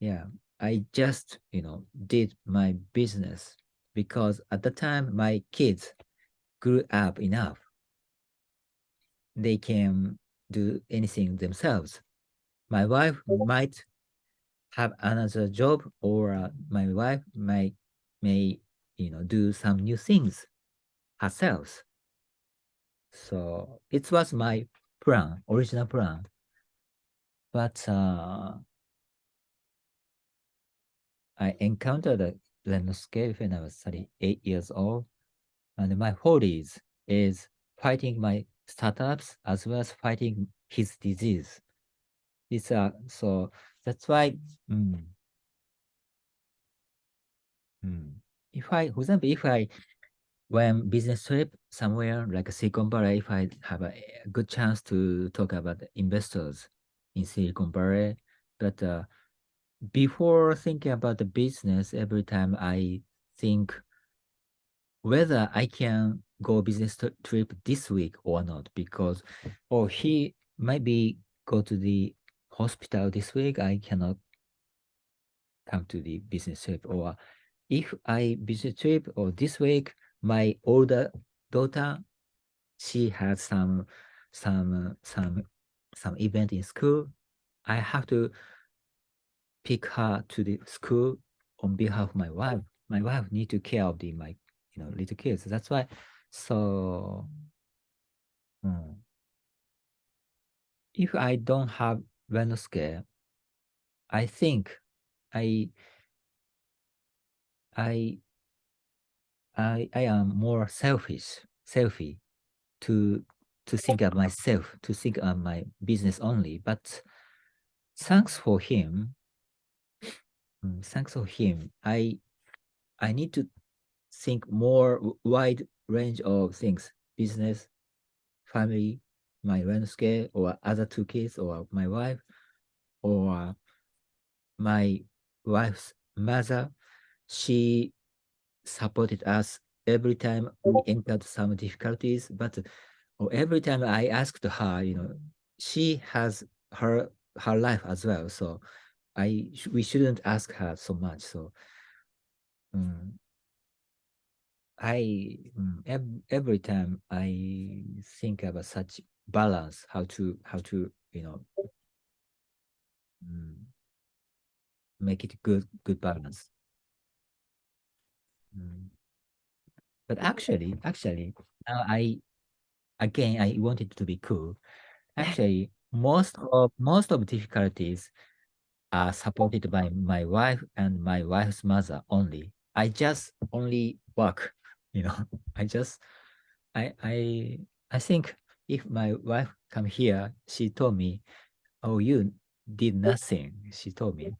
yeah, I just, did my business because at the time my kids grew up enough. They can do anything themselves. My wife might have another job, or my wife may, do some new things herself. So it was my plan, original plan. But I encountered a landscape when I was 38 years old, and my 40s is fighting my startups as well as fighting his disease. It's so that's why if I, for example, if I when business trip somewhere like Silicon Valley, if I have a good chance to talk about investors in Silicon Valley, but before thinking about the business, every time I think whether I can go business trip this week or not, because he might be go to the hospital this week, I cannot come to the business trip. Or if I business trip or this week, my older daughter, she has some event in school, I have to pick her to the school on behalf of my wife. My wife need to care of my little kids. That's why. So if I don't have wellness care, I think I am more selfish to think of myself, to think of my business only. But thanks for him, I need to think more wide range of things: business, family, my landscape, or other two kids, or my wife, or my wife's mother. She supported us every time we encountered some difficulties, but every time I asked her, she has her life as well. So we shouldn't ask her so much. So every time I think about such balance, how to make it good balance. But actually, now I wanted to be cool. Actually, most of difficulties are supported by my wife and my wife's mother only. I just only work, I think if my wife come here, she told me, "Oh, you did nothing." She told me.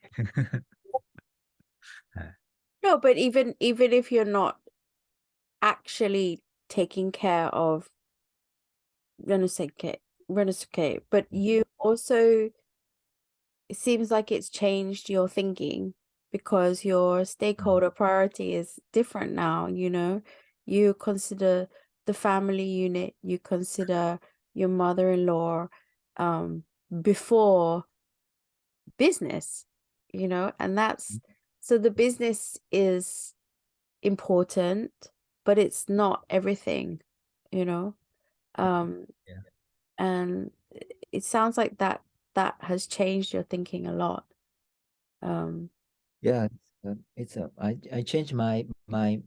No, but even if you're not actually taking care of Renosuke, but you also, it seems like it's changed your thinking because your stakeholder priority is different now. You consider the family unit, you consider your mother-in-law before business. you know, and that's so the business is important, but it's not everything, you know. Yeah. And it sounds like that has changed your thinking a lot. Yeah, it's a I changed my I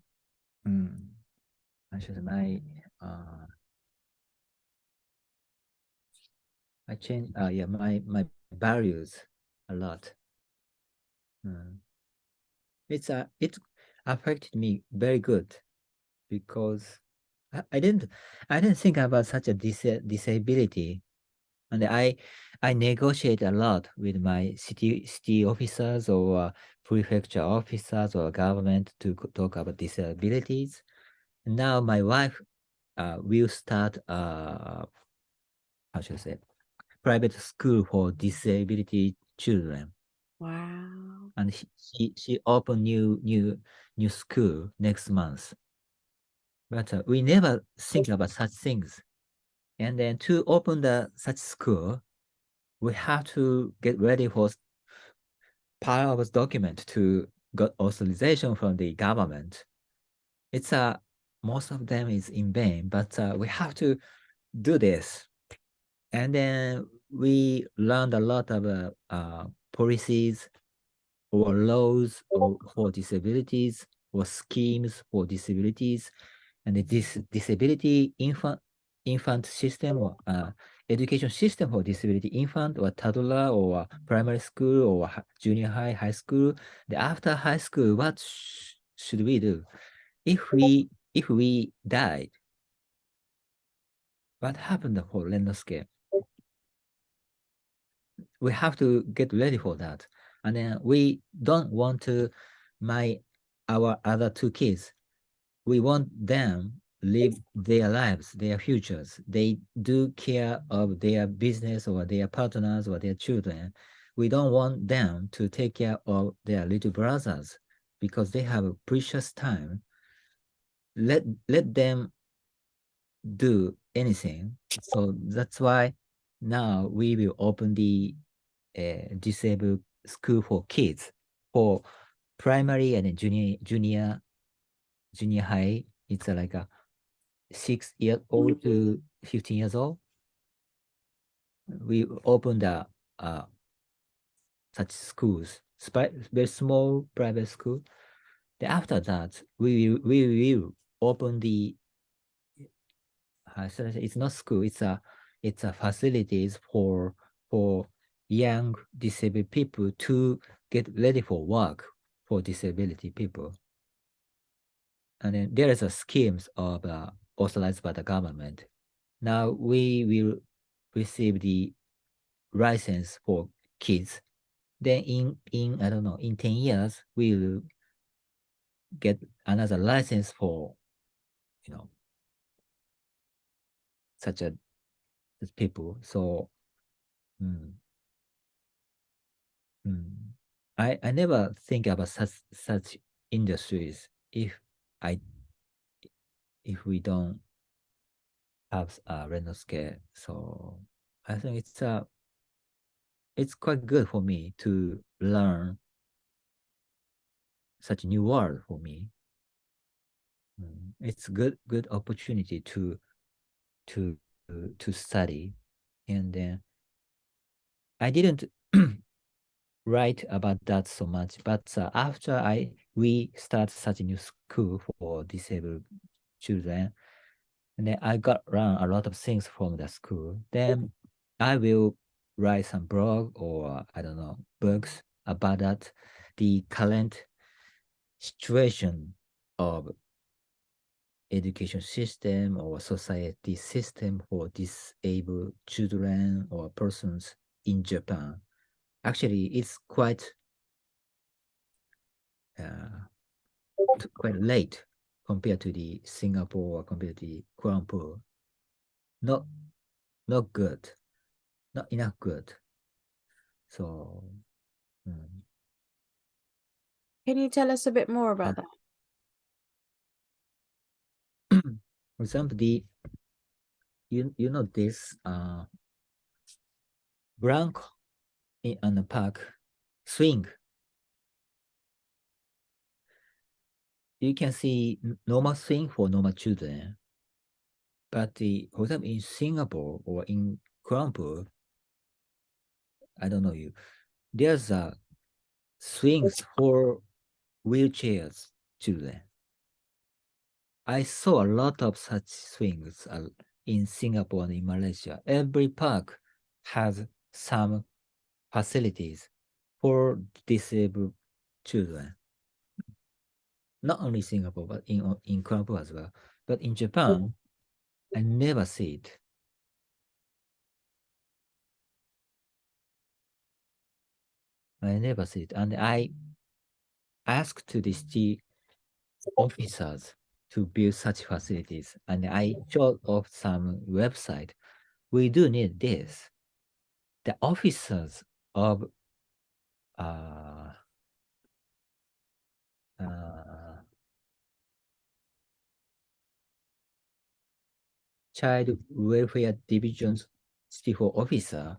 should my I changed yeah my values a lot. It affected me very good because I didn't think about such a disability, and I negotiate a lot with my city officers or prefecture officers or government to talk about disabilities. Now my wife will start how should I say private school for disability children, Wow. and she opened new school next month. But we never think about such things. And then to open the such school, we have to get ready for part of this document to get authorization from the government. It's most of them is in vain, but we have to do this. And then we learned a lot of policies or laws for disabilities or schemes for disabilities, and this disability infant system or education system for disability infant or toddler or primary school or junior high school. After high school, what should we do if we died? What happened for landscape? We have to get ready for that. And then we don't want to our other two kids. We want them live their lives, their futures. They do care of their business or their partners or their children. We don't want them to take care of their little brothers because they have a precious time. Let them do anything. So that's why now we will open the disabled school for kids for primary and junior high. It's like a 6 years old to 15 years old. We opened such schools, very small private school. Then after that, we will open the it's not school. It's a facilities for young disabled people to get ready for work for disability people. And then there is a schemes of authorized by the government. Now we will receive the license for kids. Then in I don't know, in 10 years, we will get another license for, you know, such a people. So Mm. I never think about such industries I if we don't have a rental scale. So I think it's quite good for me to learn such a new world for me. It's good opportunity to to study, and then I didn't write about that so much, but after we start such a new school for disabled children, and then I got around a lot of things from the school. Then I will write some blog or I don't know books about that, the current situation of education system or society system for disabled children or persons in Japan. Actually, it's uh, quite late compared to the Singapore or compared to the Kuala Lumpur. Not not good, not enough good. So, Can you tell us a bit more about that? for example, the you know this blank on the park swing. you can see normal thing for normal children. But for example, in Singapore or in Kuala Lumpur, I don't know you, there's swings for wheelchairs children. I saw a lot of such swings in Singapore and in Malaysia. Every park has some facilities for disabled children. Not only Singapore, but in Kuala Lumpur as well. But in Japan, I never see it. I never see it. And I asked to the city officers to build such facilities. And I showed off some website. We do need this. The officers of Child Welfare Division's city hall officer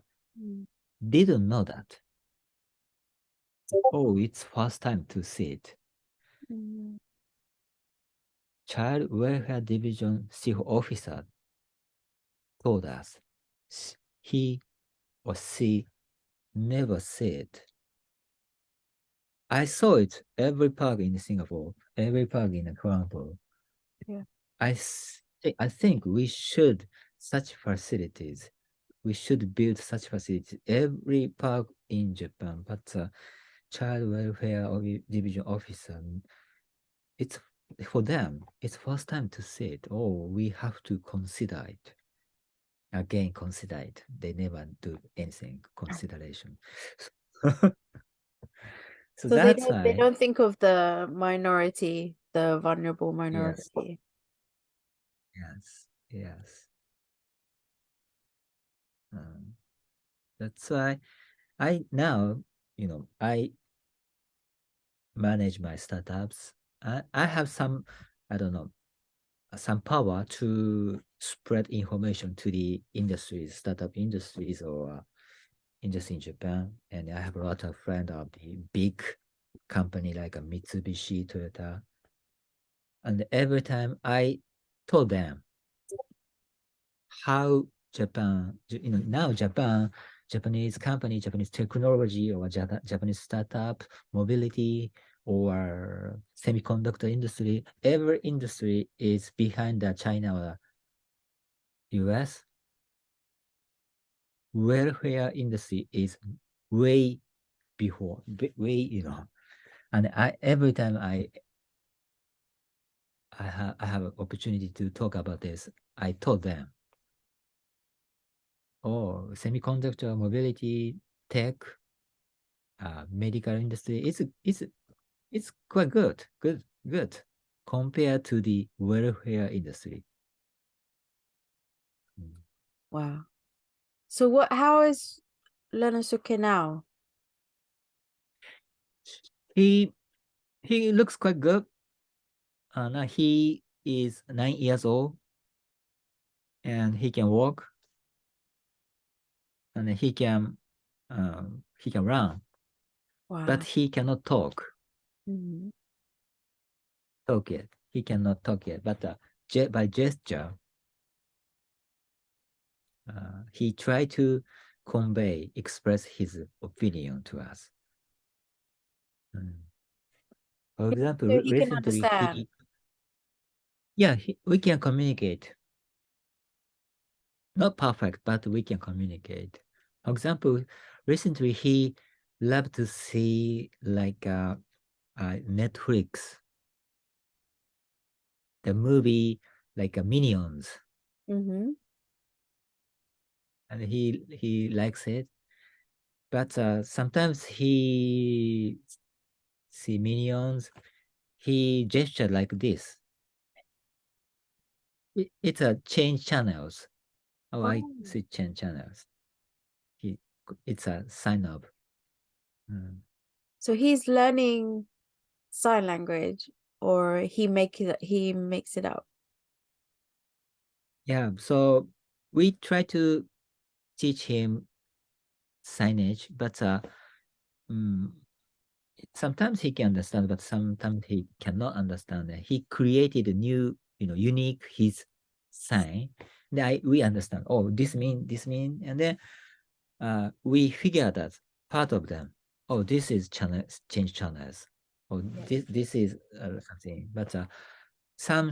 didn't know that. Oh, it's first time to see it. Child Welfare Division city hall officer told us he or she never said. I saw it every park in Singapore, every park in Kuala Lumpur. Yeah. I think we should such facilities. We should build such facilities every park in Japan. But child welfare division officer, it's for them. It's first time to see it. Oh, we have to consider it. Again, consider it. They never do anything consideration. So So that's they why. don't think of the minority, the vulnerable minority. Yes. That's why I now, I manage my startups. I have some, I don't know, some power to spread information to the industries, startup industries or industry in Japan. And I have a lot of friends of the big company like a Mitsubishi, Toyota. And every time I told them how Japan, now Japanese company, Japanese technology, or Japanese startup, mobility, or semiconductor industry, every industry is behind the China or US. Welfare industry is way before, way, and every time I have an opportunity to talk about this, I told them, oh, semiconductor, mobility, tech, medical industry, it's quite good compared to the welfare industry. Wow. So how is Renosuke now? He looks quite good. Now he is 9 years old and he can walk and he can run, Wow. but he cannot talk Mhm. yet. He cannot talk yet, but by gesture, he tried to express his opinion to us. For example, So he can recently understand. we can communicate. Not perfect, but we can communicate. For example, recently he loved to see like Netflix, the movie like Minions, Mm-hmm. and he likes it. But sometimes he see Minions, he gesture like this. It's a change channels. Oh, I see change channels. It's a sign up. So he's learning sign language, or he makes it up. Yeah, so we try to teach him signage, but sometimes he can understand, but sometimes he cannot understand. He created a new, unique his sign. Then we understand. Oh, this mean, and then we figure that part of them. Oh, this is channel change channels. Oh, this is something. But some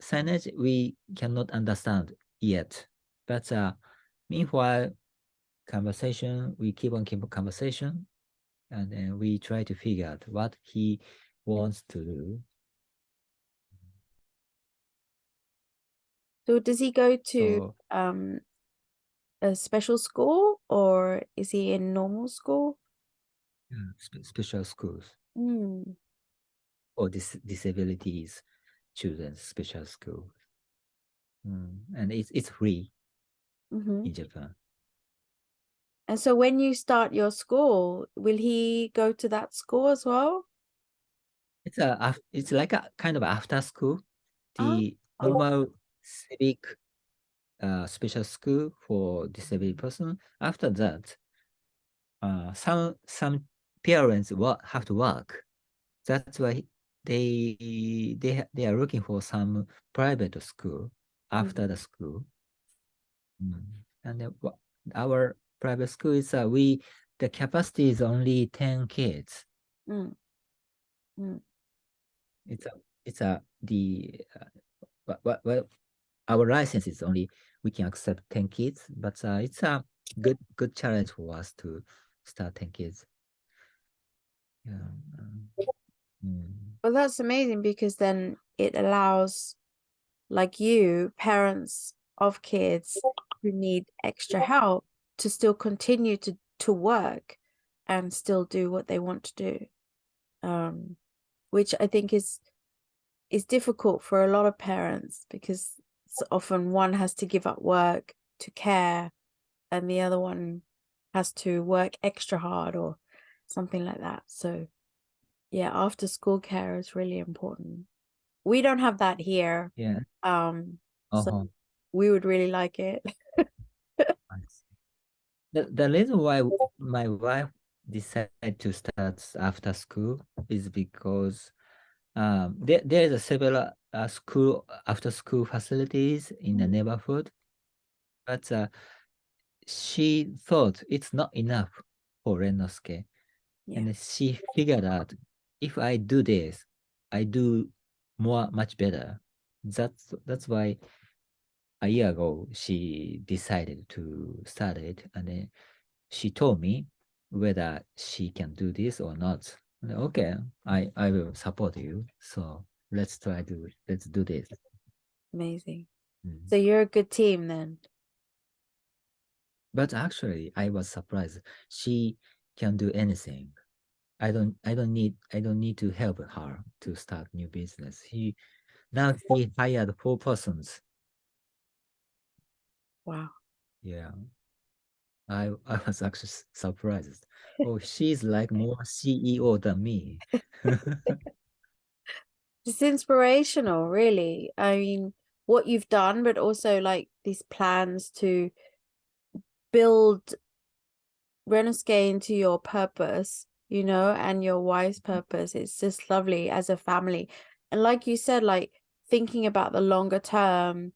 signage we cannot understand yet. But meanwhile, we keep on conversation, and then we try to figure out what he wants to do. So does he go to So a special school, or is he in normal school? special schools Mm. or disabilities children's special school, and it's free Mm-hmm. in Japan. And so when you start your school, will he go to that school as well? It's like a kind of after school, Ah, the normal civic special school for disabled person. After that, some parents have to work. That's why they are looking for some private school after the school. And then our private school is the capacity is only 10 kids. mm, mm, It's a the well, our license is only we can accept 10 kids, but it's a good challenge for us to start 10 kids. Yeah. Well, that's amazing, because then it allows, like you, parents of kids who need extra help, to still continue to work and still do what they want to do. Which I think is difficult for a lot of parents, because often one has to give up work to care and the other one has to work extra hard or something like that. So yeah, after school care is really important. We don't have that here. Yeah. So we would really like it. The reason why my wife decided to start after school is because there is a several school after school facilities in the neighborhood, but she thought it's not enough for Renosuke. Yeah. And she figured out if I do this, I do much better. That's why a year ago she decided to start it, and then she told me whether she can do this or not. Okay, I will support you. So let's do this. Amazing. So you're a good team then. But actually, I was surprised. She can do anything. I don't need to help her to start new business. Now he hired 4 persons. Wow. Yeah. I was actually surprised. Oh, she's like more CEO than me. It's inspirational, really. I mean, what you've done, but also like these plans to build Renosuke into your purpose, and your wife's purpose. It's just lovely as a family. And like you said, like thinking about the longer term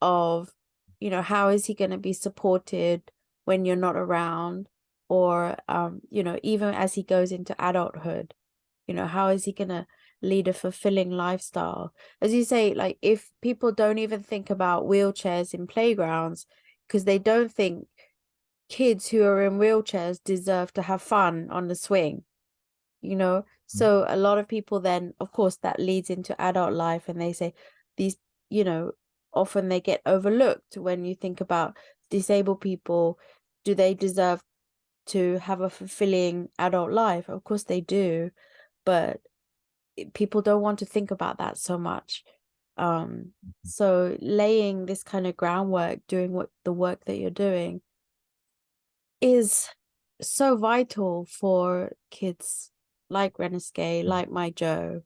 of, how is he going to be supported when you're not around, or even as he goes into adulthood, how is he going to lead a fulfilling lifestyle? As you say, like if people don't even think about wheelchairs in playgrounds because they don't think kids who are in wheelchairs deserve to have fun on the swing, so a lot of people then, of course, that leads into adult life, and they say these, often they get overlooked when you think about disabled people. Do they deserve to have a fulfilling adult life? Of course they do, but people don't want to think about that so much. So laying this kind of groundwork, doing the work that you're doing, is so vital for kids like Renosuke, like my Joe,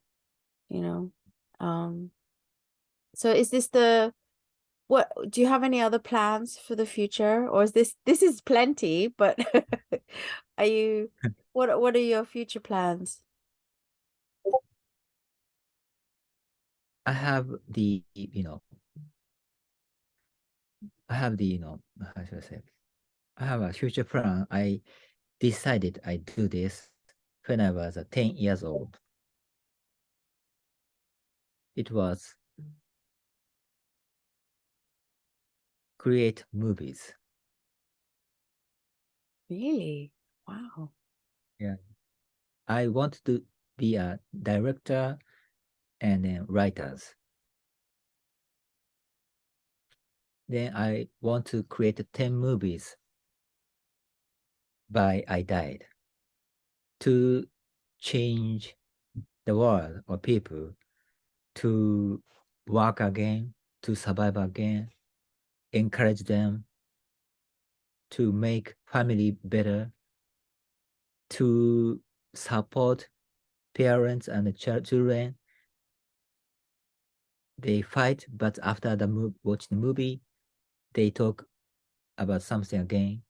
so is this what do you have any other plans for the future, or is this is plenty, but are you what are your future plans? I have the, how should I say? I have a future plan. I decided I do this when I was 10 years old. It was create movies. Really? Wow. Yeah. I want to be a director and then writers. Then I want to create 10 movies by I died to change the world or people to work again, to survive again, encourage them to make family better, to support parents and children. They fight, but after the watch the movie, they talk about something again.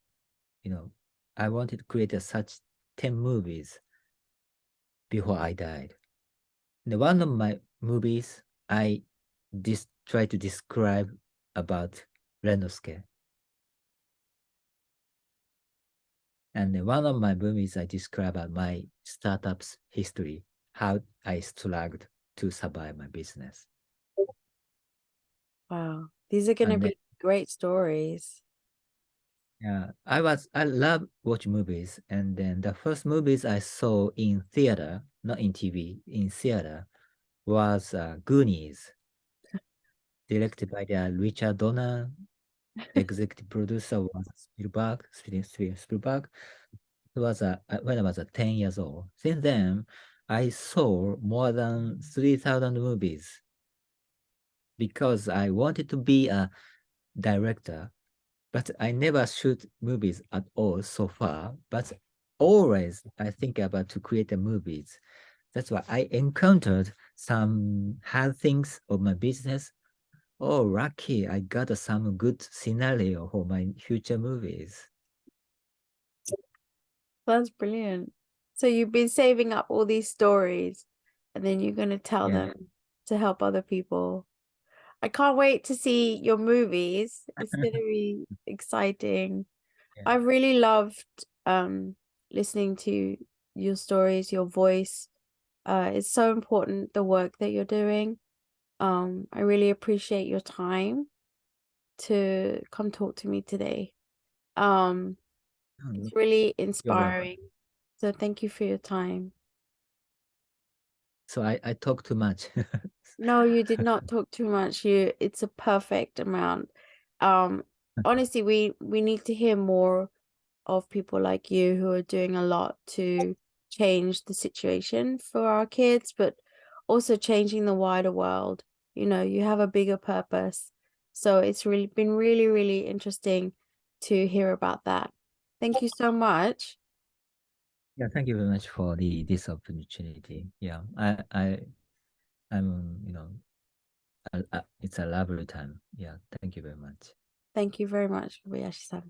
I wanted to create such 10 movies before I died. One of my movies, I try to describe about Renosuke. And one of my movies, I describe about my startup's history, how I struggled to survive my business. Wow. These are going to be great stories. Yeah, I love watch movies. And then the first movies I saw in theater, not in TV, in theater, was Goonies, directed by Richard Donner. Executive producer was Steven Spielberg. It was when I was 10 years old. Since then, I saw more than 3,000 movies because I wanted to be a director, but I never shoot movies at all so far. But always I think about to create the movies. That's why I encountered some hard things of my business. Oh, lucky, I got some good scenario for my future movies. That's brilliant. So you've been saving up all these stories and then you're going to tell Yeah. them to help other people. I can't wait to see your movies. It's going to be exciting. Yeah. I really loved listening to your stories, your voice. It's so important, the work that you're doing. I really appreciate your time to come talk to me today. It's really inspiring. So thank you for your time. So I talk too much. No, you did not talk too much. It's a perfect amount. Honestly, we need to hear more of people like you who are doing a lot to change the situation for our kids, but also changing the wider world. You have a bigger purpose. So it's really been really, really interesting to hear about that. Thank you so much. Yeah, thank you very much for this opportunity. Yeah, I'm it's a lovely time. Yeah, thank you very much. Thank you very much, Kobayashi-san.